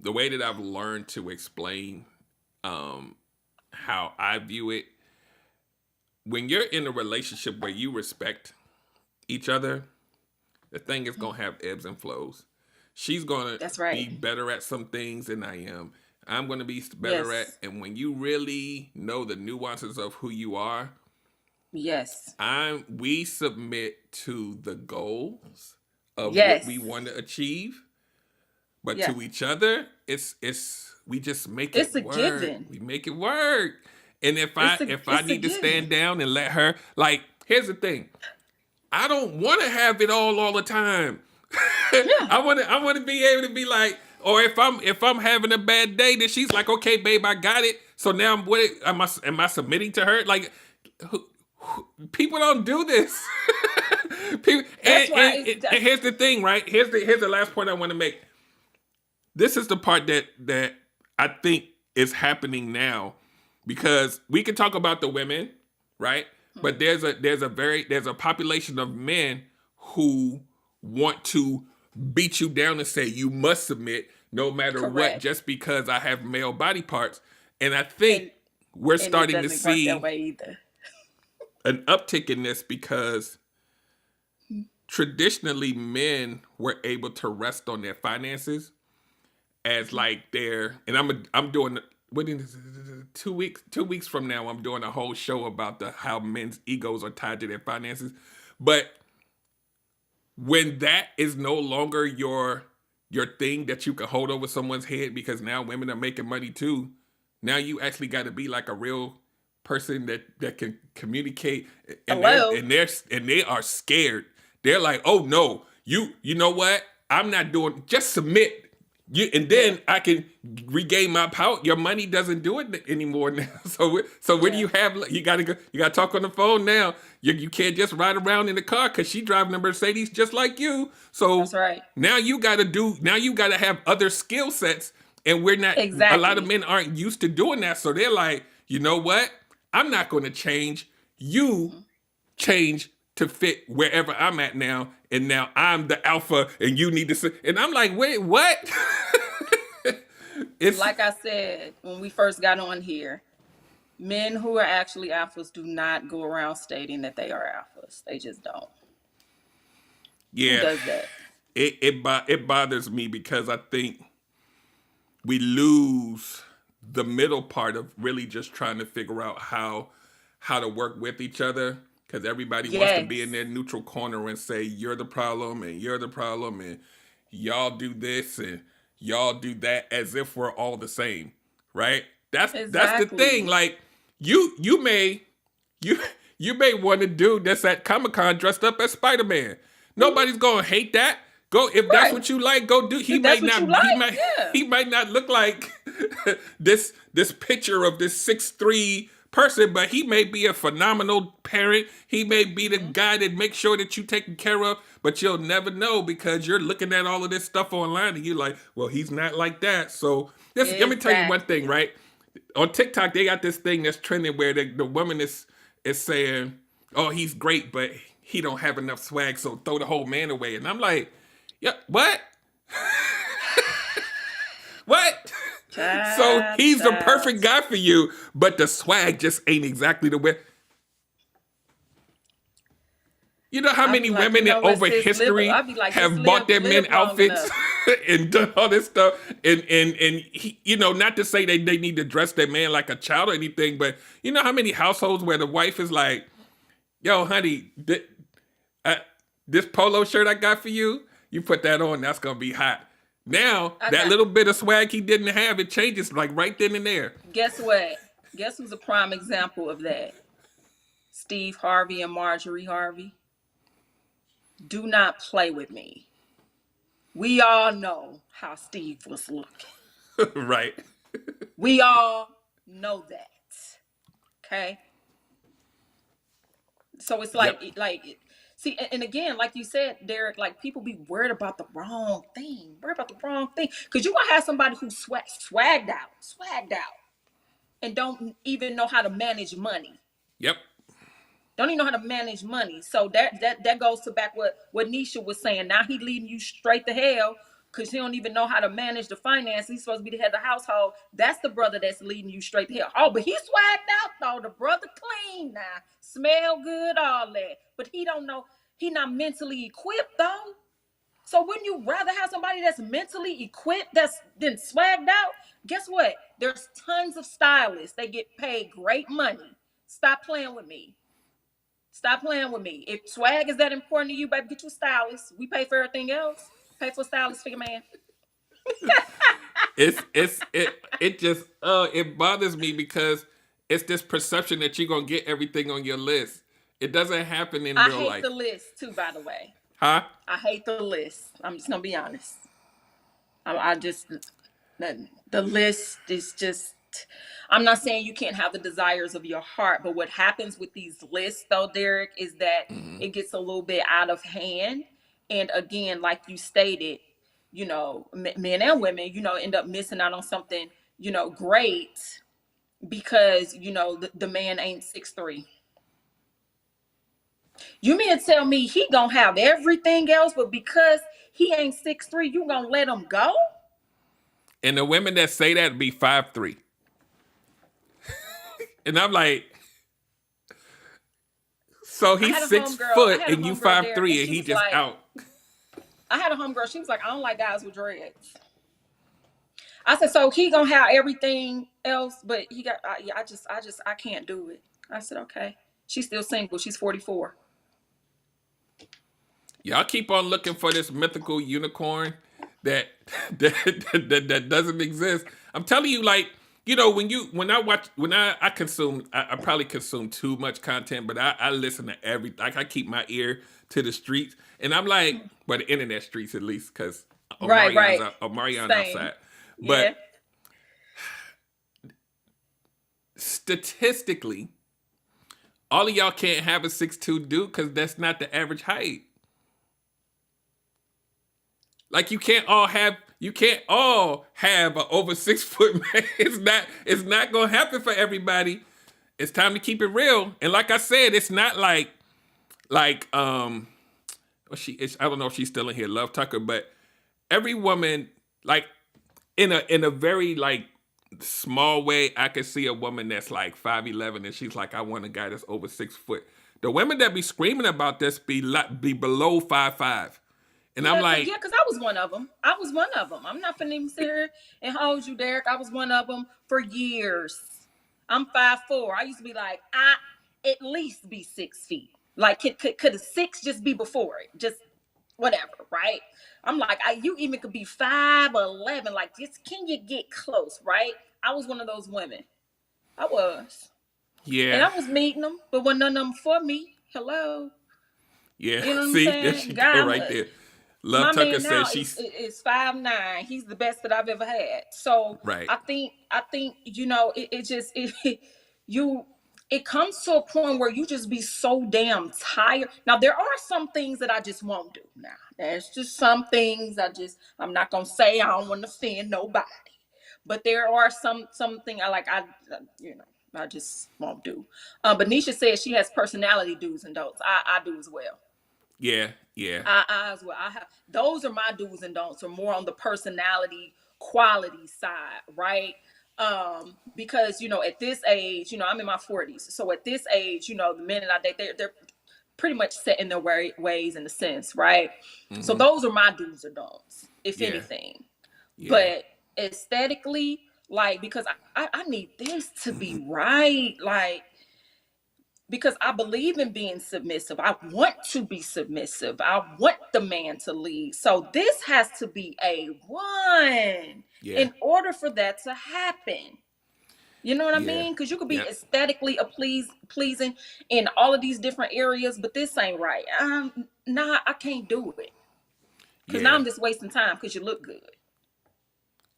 the way that I've learned to explain how I view it, when you're in a relationship where you respect each other, the thing is gonna have ebbs and flows. She's gonna That's right. be better at some things than I am. I'm gonna be better Yes. at, and when you really know the nuances of who you are, Yes. we submit to the goals of Yes. what we want to achieve, but Yeah. to each other, it's we just make It's it a work. given. We make it work. And if I It's a need to given. stand down and let her, like, here's the thing, I don't want to have it all the time. I want to be able to be like, or if I'm having a bad day, then she's like, okay, babe, I got it. So now am I submitting to her? Like, people don't do this. People, That's why and here's the thing, right? Here's the last point I want to make. This is the part that I think is happening now, because we can talk about the women, right? But there's a population of men who want to beat you down and say you must submit no matter what, Correct. just because I have male body parts. And I think we're And starting it to doesn't work see that way either. an uptick in this, because traditionally men were able to rest on their finances as like their, and I'm doing within 2 weeks 2 weeks from now I'm doing a whole show about how men's egos are tied to their finances. But when that is no longer your thing that you can hold over someone's head, because now women are making money too, now you actually got to be like a real person that can communicate, and Hello. they are scared. They're like, oh no, you know what? I'm not doing. Just submit. And then I can regain my power. Your money doesn't do it anymore now. So what do you have? You gotta talk on the phone now. You can't just ride around in the car because she driving a Mercedes just like you. So That's right. Now you gotta have other skill sets, and we're not. Exactly. A lot of men aren't used to doing that. So they're like, you know what? I'm not going to change. You change to fit wherever I'm at now, and now I'm the alpha, and you need to. And I'm like, wait, what? It's Like I said when we first got on here, men who are actually alphas do not go around stating that they are alphas. They just don't. Who yeah. does that? It bothers me, because I think we lose the middle part of really just trying to figure out how to work with each other, because everybody wants to be in their neutral corner and say you're the problem and you're the problem and y'all do this and y'all do that, as if we're all the same, right? That's the Exactly. thing. Like you may want a dude that's at Comic-Con dressed up as Spider-Man. Nobody's gonna hate that. Go, if that's Right. what you like, go do. He If that's might what not. you like, yeah. He might not look like this picture of this 6'3" person, but he may be a phenomenal parent. He may be the guy that makes sure that you're taken care of, but you'll never know, because you're looking at all of this stuff online and you're like, well, he's not like that. So let me tell you one thing, right? On TikTok, they got this thing that's trending where the woman is saying, oh, he's great, but he don't have enough swag, so throw the whole man away. And I'm like, yeah, what? What? So Child, he's the child. perfect guy for you, but the swag just ain't exactly the way. You know how I be many like, women in what, over sis, live. history I be like, just have bought their men live long outfits enough. and done all this stuff, and he, you know, not to say they need to dress their man like a child or anything, but you know how many households where the wife is like, "Yo, honey, this polo shirt I got for you, you put that on, that's gonna be hot." Now I that got. little bit of swag he didn't have, it changes like right then and there. Guess what? Guess who's a prime example of that? Steve Harvey and Marjorie Harvey. Do not play with me. We all know how Steve was looking. Right. We all know that. Okay. So it's Yep. see, and again, like you said, Derek, like people be worried about the wrong thing, because you gonna have somebody who's swagged out, and don't even know how to manage money. Yep. Don't even know how to manage money. So that goes to back what Nisha was saying. Now he leading you straight to hell because he don't even know how to manage the finances. He's supposed to be the head of the household. That's the brother that's leading you straight to hell. Oh, but he swagged out though. The brother clean now, smell good, all that. But he don't know. He not mentally equipped though. So wouldn't you rather have somebody that's mentally equipped that's then swagged out? Guess what? There's tons of stylists. They get paid great money. Stop playing with me. Stop playing with me. If swag is that important to you, baby, get you a stylist. We pay for everything else. Pay for a stylist for your man. It just it bothers me because it's this perception that you're gonna get everything on your list. It doesn't happen in I real hate life. the list too, by the way. Huh? I hate the list. I'm just gonna be honest. I just the list is just. I'm not saying you can't have the desires of your heart, but what happens with these lists, though, Derek, is that it gets a little bit out of hand. And again, like you stated, you know, men and women, you know, end up missing out on something, you know, great because you know the man ain't 6'3". You mean to tell me he gonna have everything else, but because he ain't 6'3", you gonna let him go? And the women that say that be 5'3". And I'm like, so he's 6 foot and you 5'3", and he just like, out. I had a homegirl. She was like, I don't like guys with dreads. I said, so he gonna have everything else, but he got. I can't do it. I said, okay. She's still single. She's 44. Y'all keep on looking for this mythical unicorn that that doesn't exist. I'm telling you, like, you know, when I consume, I probably consume too much content, but I listen to everything. Like I keep my ear to the streets, and I'm like, well, the internet streets at least, because Right. Omarion's Same. outside. But Yeah. statistically, all of y'all can't have a 6'2" dude because that's not the average height. Like you can't all have an over 6 foot man. It's not gonna happen for everybody. It's time to keep it real. And like I said, it's not like I don't know if she's still in here, Love Tucker, but every woman, like in a very like small way, I could see a woman that's like 5'11" and she's like, I want a guy that's over 6 foot. The women that be screaming about this be below 5'5". And I'm like, yeah, because I was one of them. I'm not finna even sit here and hold you, Derek. I was one of them for years. I'm 5'4". I used to be like, I at least be 6 feet. Like, could a 6 just be before it? Just whatever, right? I'm like, you even could be 5'11". Like, just can you get close, right? I was one of those women. I was. yeah. And I was meeting them, but when none of them for me, hello. Yeah, You know what I'm see, saying? there she go right there. Love My Tucker man now says is 5'9". He's the best that I've ever had. So right. I think you know it comes to a point where you just be so damn tired. Now there are some things that I just won't do. Now there's just some things I'm not gonna say. I don't want to offend nobody, but there are something I just won't do. But Nisha says she has personality do's and don'ts. I do as well. Yeah. I as well. Those are my do's and don'ts, are more on the personality quality side, right? Because at this age, I'm in my 40s. So at this age, the men that I date, they're pretty much set in their ways in a sense, right? So those are my do's or don'ts, if Yeah. anything. Yeah. But aesthetically, like, because I need this to be right, like, because I believe in being submissive. I want to be submissive. I want the man to lead. So this has to be A1 Yeah. in order for that to happen. You know what I Yeah. mean? Because you could be Yeah. aesthetically pleasing in all of these different areas, but this ain't right. Nah, I can't do it. Because now Yeah. I'm just wasting time because you look good.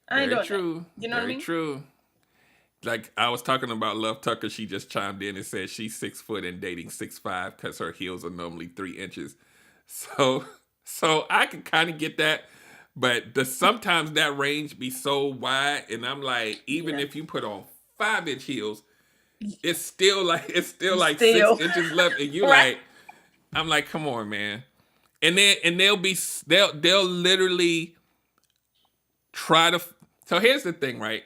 I ain't Very doing true. that. You know what I Very mean? true. Like I was talking about Love Tucker, she just chimed in and said she's 6 foot and dating 6'5" because her heels are normally 3 inches. So I can kind of get that, but sometimes that range be so wide, and I'm like, even Yeah. if you put on 5-inch heels, it's still like Still. 6 inches left, and you Right. like, I'm like, come on, man. And they'll literally try to. So here's the thing, right?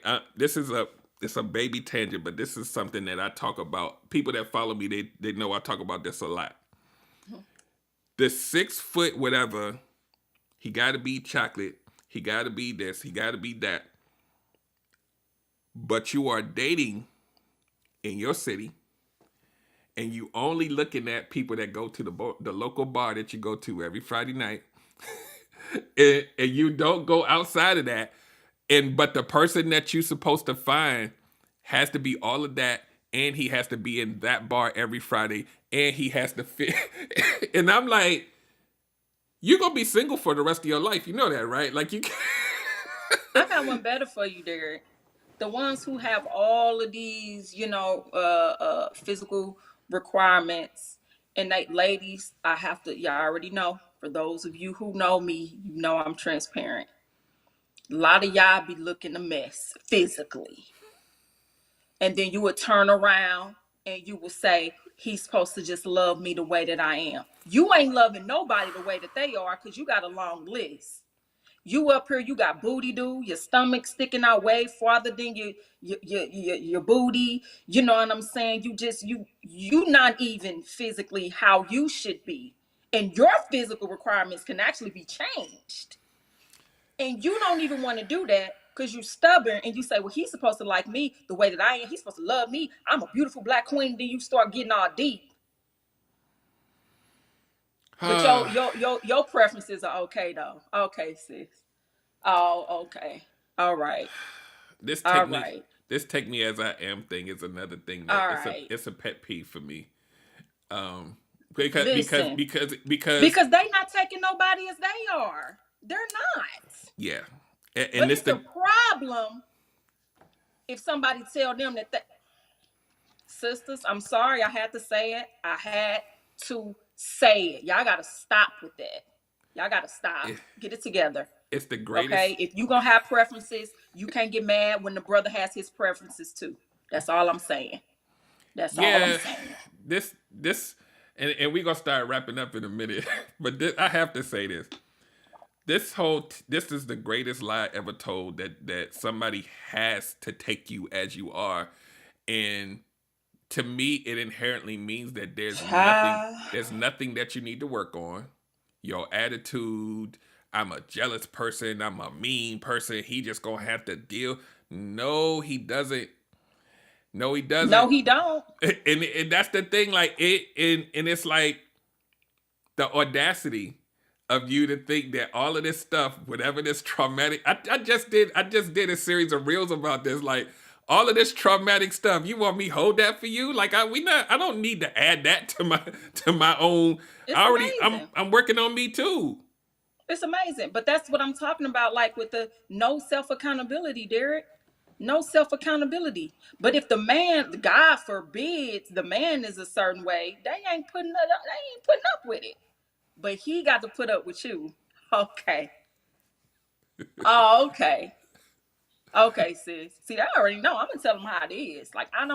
It's a baby tangent, but this is something that I talk about. People that follow me, they know I talk about this a lot. The 6 foot whatever, he got to be chocolate. He got to be this. He got to be that. But you are dating in your city, and you only looking at people that go to the local bar that you go to every Friday night, and you don't go outside of that. But the person that you're supposed to find has to be all of that, and he has to be in that bar every Friday, and he has to fit. And I'm like, you're gonna be single for the rest of your life. You know that, right? Like you. I got one better for you, Derek. The ones who have all of these, physical requirements. And ladies, y'all already know. For those of you who know me, you know I'm transparent. A lot of y'all be looking a mess physically. And then you would turn around and you would say, he's supposed to just love me the way that I am. You ain't loving nobody the way that they are because you got a long list. You up here, you got booty do, your stomach sticking out way farther than your booty. You know what I'm saying? You not even physically how you should be. And your physical requirements can actually be changed. And you don't even want to do that because you're stubborn and you say, well, he's supposed to like me the way that I am. He's supposed to love me. I'm a beautiful black queen. Then you start getting all deep. But your preferences are okay though. Okay, sis. Oh, okay. All right. This All take me. right. This take me as I am thing is another thing All that right. it's a pet peeve for me. Because Listen. because Because they not taking nobody as they are. They're not. yeah, and But this it's a problem if somebody tell them that sisters, I'm sorry, I had to say it. I had to say it. Y'all got to stop with that. Y'all got to stop. Get it together. it's the greatest. Okay? If you going to have preferences, you can't get mad when the brother has his preferences too. That's all I'm saying. That's all I'm saying. This and we're gonna start wrapping up in a minute, but I have to say this. This is the greatest lie ever told, that somebody has to take you as you are, and to me it inherently means that there's nothing that you need to work on. Your attitude, I'm a jealous person, I'm a mean person, he just gonna have to deal. No, he doesn't. No, he doesn't. No, he don't. And that's the thing, like and it's like the audacity of you to think that all of this stuff, whatever this traumatic, I just did a series of reels about this, like all of this traumatic stuff. You want me hold that for you? Like I don't need to add that to my own. It's amazing. I'm working on me too. It's amazing. But that's what I'm talking about, like with the no self-accountability, Derek. No self-accountability. But if the man, God forbid, the man is a certain way, they ain't putting up with it. But he got to put up with you. Okay. Oh, okay. Okay, sis. See, I already know. I'm gonna tell them how it is. Like I'm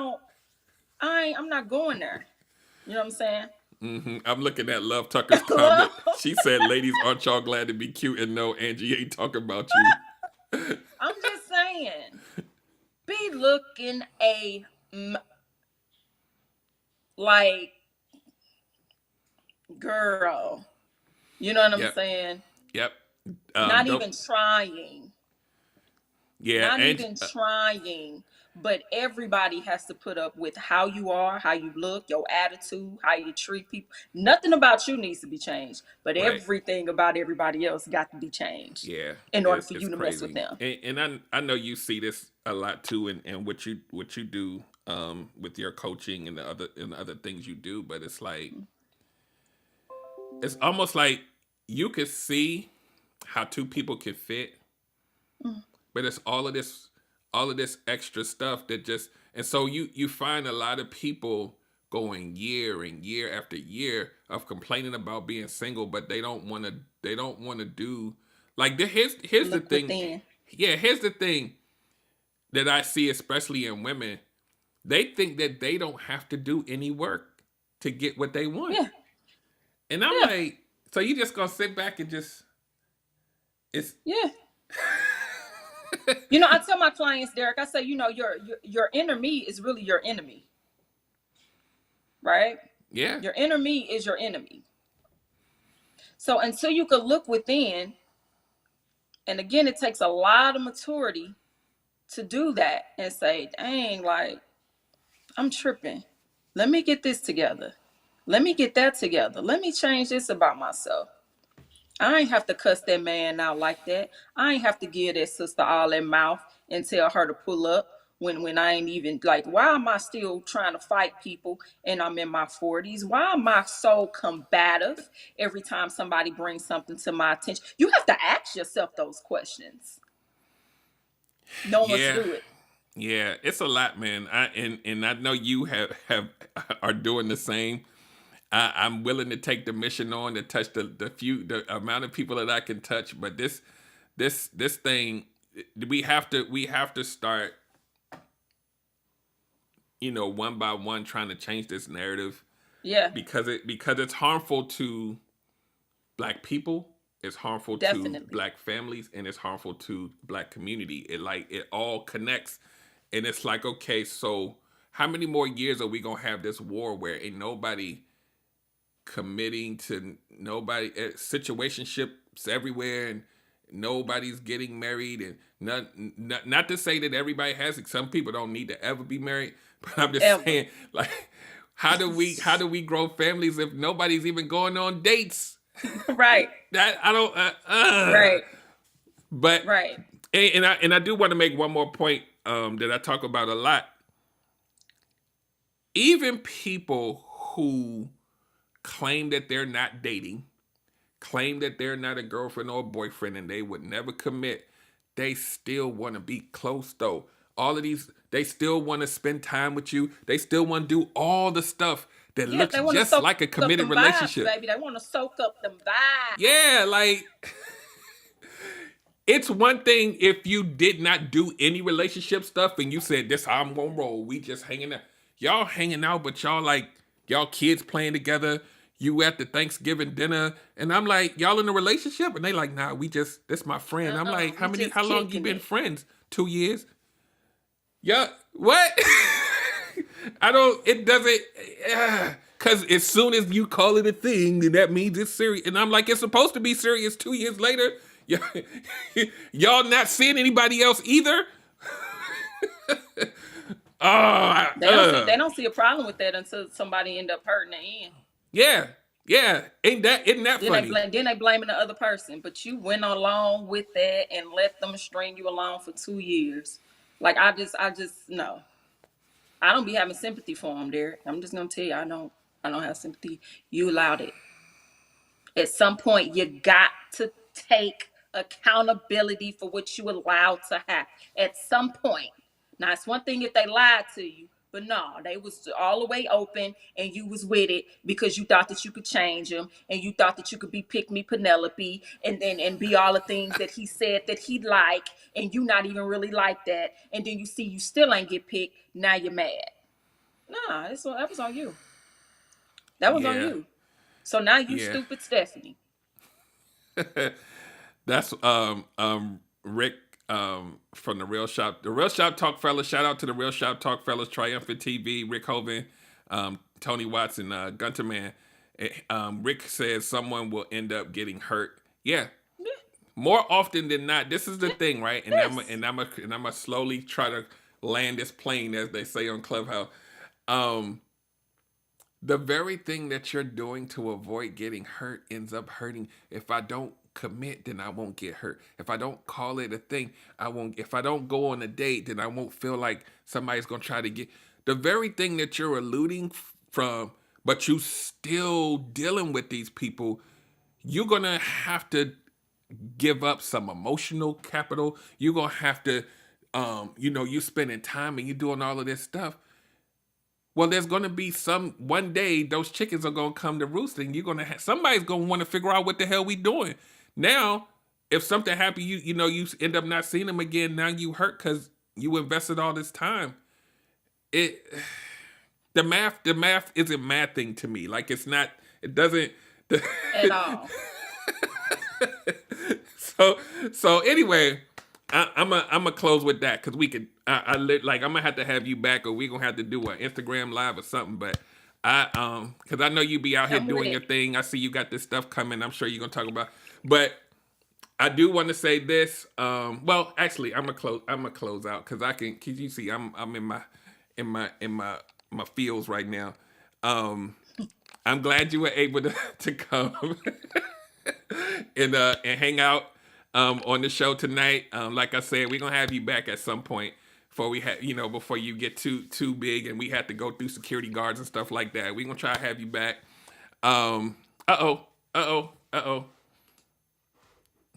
not going there. You know what I'm saying? Mm-hmm. I'm looking at Love Tucker's comment. She said, "Ladies, aren't y'all glad to be cute?" And no, Angie ain't talking about you. I'm saying. Be looking like girl. You know what I'm Yep. saying? Yep. Not Don't. even trying. Yeah. Not And even trying. But everybody has to put up with how you are, how you look, your attitude, how you treat people. Nothing about you needs to be changed, but right. everything about everybody else got to be changed Yeah. in order for It's you to mess with crazy. them. And I know you see this a lot too, and what you do with your coaching and the other things you do. But it's almost like you could see how two people can fit, but it's all of this extra stuff that just, and so you find a lot of people going year and year after year of complaining about being single, but they don't want to do like here's the Look thing. within. Yeah, here's the thing that I see, especially in women. They think that they don't have to do any work to get what they want. Yeah, And I'm yeah, like, so you just gonna sit back and just it's yeah. You know, I tell my clients, Derek, I say, you know, your inner me is really your enemy, right? yeah. Your inner me is your enemy. So until you can look within, and again, it takes a lot of maturity to do that and say, dang, like, I'm tripping. Let me get this together. Let me get that together. Let me change this about myself. I ain't have to cuss that man out like that. I ain't have to give that sister all that mouth and tell her to pull up when I ain't even like, why am I still trying to fight people and I'm in my 40s? Why am I so combative every time somebody brings something to my attention? You have to ask yourself those questions. No one wants to Yeah. do it. Yeah, it's a lot, man. And I know you have are doing the same. I'm willing to take the mission on to touch the amount of people that I can touch, but this thing we have to start, one by one trying to change this narrative Yeah, because it's harmful to black people, it's harmful to definitely. black families, and it's harmful to black community. It all connects, and it's like, okay, so how many more years are we gonna have this war where ain't nobody committing to nobody, situationships everywhere, and nobody's getting married, and not to say that everybody has it. Some people don't need to ever be married, but I'm just Ever. saying, like, how do we grow families if nobody's even going on dates? Right, That I don't. right, But right. and I do want to make one more point that I talk about a lot. Even people who claim that they're not dating, claim that they're not a girlfriend or a boyfriend, and they would never commit, they still want to be close though. All of these, they still want to spend time with you. They still want to do all the stuff that Yeah, looks they want to just soak like a up committed them vibes, relationship. baby. They want to soak up them vibes. Yeah, like it's one thing if you did not do any relationship stuff and you said, this how I'm gonna roll. We just hanging out. Y'all hanging out, but y'all kids playing together. You at the Thanksgiving dinner, and I'm like, y'all in a relationship? And they like, nah, this my friend. I'm like, We just how long you kicking been it. friends? 2 years? Yeah, what? I don't, it doesn't, because as soon as you call it a thing, then that means it's serious. And I'm like, it's supposed to be serious 2 years later. Y'all not seeing anybody else either? Oh, They don't see a problem with that until somebody end up hurting the end. yeah, yeah. Isn't that funny? Then they blaming the other person. But you went along with that and let them string you along for 2 years. Like I just no. I don't be having sympathy for them, Derek. I'm just gonna tell you, I don't have sympathy. You allowed it. At some point, you got to take accountability for what you allowed to happen. At some point. Now, it's one thing if they lied to you, but no, they was all the way open and you was with it because you thought that you could change them and you thought that you could be pick me Penelope and be all the things that he said that he'd like and you not even really like that. And then you see you still ain't get picked. Now you're mad. Nah, that was on you. That was on Yeah, you. So now you yeah. stupid Stephanie. That's Rick from the Real Shop Talk fellas. Shout out to the Real Shop Talk fellas, Triumphant TV, Rick Hoven, Tony Watson, Gunter Man. Rick says someone will end up getting hurt. Yeah, more often than not. This is the thing, right? And I'm gonna slowly try to land this plane, as they say on Clubhouse. The very thing that you're doing to avoid getting hurt ends up hurting. If I don't commit, then I won't get hurt. If I don't call it a thing, I won't. If I don't go on a date, then I won't feel like somebody's gonna try to get the very thing that you're alluding from, but you still dealing with these people. You're gonna have to give up some emotional capital. You're gonna have to, you spending time and you doing all of this stuff. Well, there's gonna be one day those chickens are gonna come to roost, and you're gonna somebody's gonna want to figure out what the hell we doing. Now, if something happened, you end up not seeing them again. Now you hurt because you invested all this time. The math isn't mathing to me. Like it's not. It doesn't. At all. So anyway, I'm a close with that because we could. I'm gonna have to have you back, or we gonna have to do an Instagram live or something. But because I know you be out here I'm doing with your it. thing. I see you got this stuff coming. I'm sure you're gonna talk about. But I do want to say this. Well, actually, I'm gonna close out because Cause you see, I'm in my feels right now. I'm glad you were able to come and hang out on the show tonight. Like I said, we're gonna have you back at some point before you get too big and we have to go through security guards and stuff like that. We're gonna try to have you back.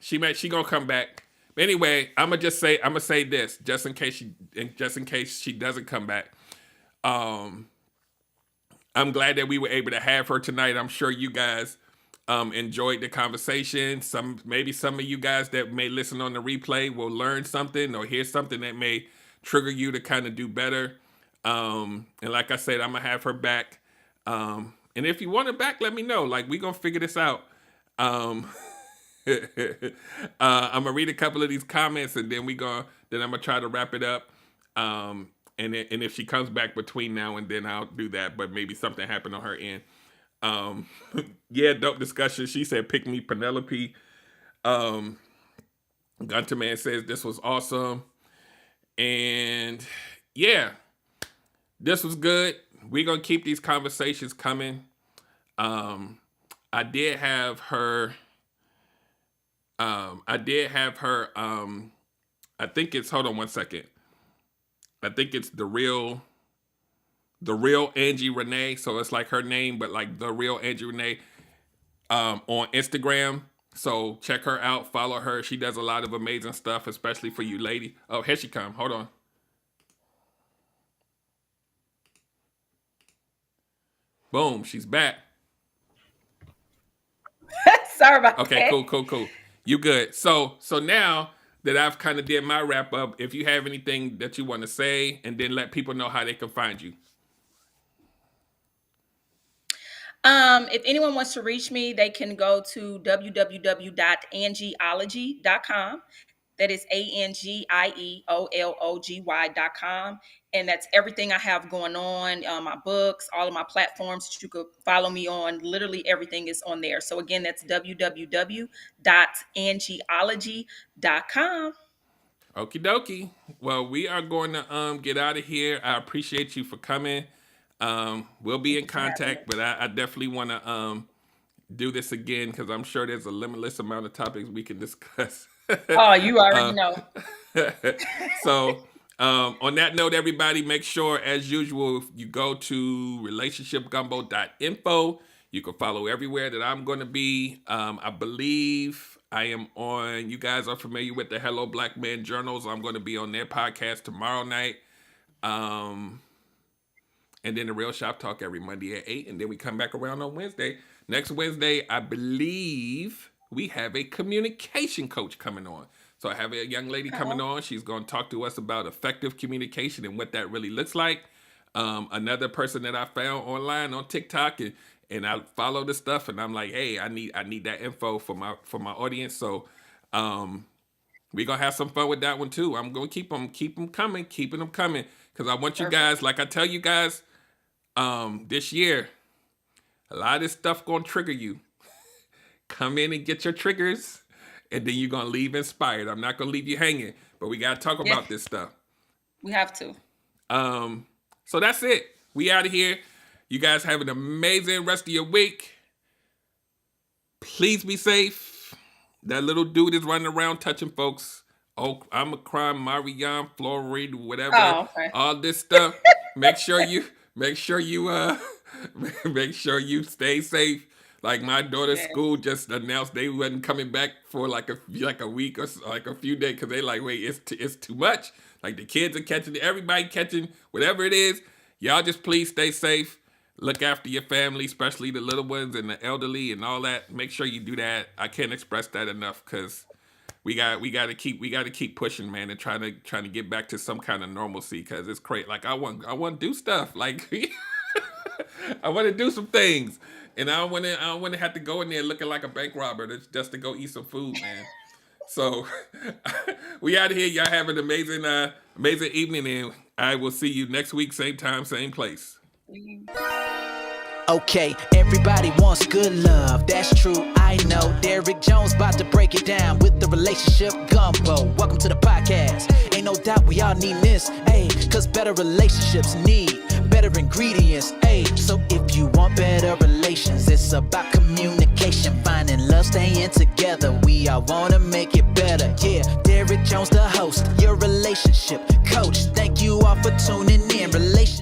She gonna come back. But anyway, I'm gonna say this just in case she doesn't come back. I'm glad that we were able to have her tonight. I'm sure you guys enjoyed the conversation. Maybe some of you guys that may listen on the replay will learn something or hear something that may trigger you to kind of do better. And like I said, I'm gonna have her back. And if you want her back, let me know. Like we gonna figure this out. I'm gonna read a couple of these comments and then I'm gonna try to wrap it up. And if she comes back between now and then, I'll do that. But maybe something happened on her end. Yeah, dope discussion. She said, "Pick me, Penelope." Gunter Man says this was awesome, and yeah, this was good. We're gonna keep these conversations coming. I did have her. I think it's. Hold on one second. I think it's the real Angie Renee. So it's like her name, but like the real Angie Renee on Instagram. So check her out, follow her. She does a lot of amazing stuff, especially for you lady. Oh, here she come. Hold on. Boom, she's back. Sorry about Okay, that. cool. You good. So now that I've kind of did my wrap up, if you have anything that you want to say, and then let people know how they can find you. If anyone wants to reach me, they can go to www.angieology.com. That is ANGIEOLOGY.com. And that's everything I have going on, my books, all of my platforms that you could follow me on. Literally everything is on there. So again, that's www.angieology.com. Okie dokie. Well, we are going to get out of here. I appreciate you for coming. We'll be in contact, but I definitely want to do this again because I'm sure there's a limitless amount of topics we can discuss. Oh, you already know. So on that note, everybody, make sure, as usual, you go to relationshipgumbo.info. You can follow everywhere that I'm going to be. I believe I am on, you guys are familiar with the Hello Black Man Journals. I'm going to be on their podcast tomorrow night. And then the Real Shop Talk every Monday at 8. And then we come back around on Wednesday. Next Wednesday, I believe we have a communication coach coming on. So I have a young lady coming on. She's going to talk to us about effective communication and what that really looks like. Another person that I found online on TikTok, and I follow the stuff, and I'm like, hey, I need that info for my audience. So we're going to have some fun with that one too. I'm going to keep them coming, keeping them coming. Because I want you guys, like I tell you guys, this year, a lot of this stuff going to trigger you. Come in and get your triggers, and then you're going to leave inspired. I'm not going to leave you hanging, but we got to talk about this stuff. We have to. So that's it. We out of here. You guys have an amazing rest of your week. Please be safe. That little dude is running around touching folks. Oh, I'm a crime, Marianne, Florida, whatever. Oh, okay. All this stuff. Make sure you stay safe. Like my daughter's school just announced they wasn't coming back for like a week or like a few days because they like, wait, it's too much. Like the kids are catching it, everybody catching whatever it is. Y'all just please stay safe. Look after your family, especially the little ones and the elderly and all that. Make sure you do that. I can't express that enough because we got to keep pushing, man, and trying to get back to some kind of normalcy because it's crazy. Like I want to do stuff. Like I want to do some things. And I don't want to have to go in there looking like a bank robber just to go eat some food, man. So we out of here. Y'all have an amazing evening, and I will see you next week, same time, same place. Okay, everybody wants good love, that's true, I know. Derrick Jones about to break it down with the relationship gumbo. Welcome to the podcast. Ain't no doubt we all need this, ayy, cause better relationships need better ingredients, ayy. So if you want better relations, it's about communication, finding love, staying together. We all wanna make it better, yeah. Derrick Jones, the host, your relationship coach. Thank you all for tuning in. Relationship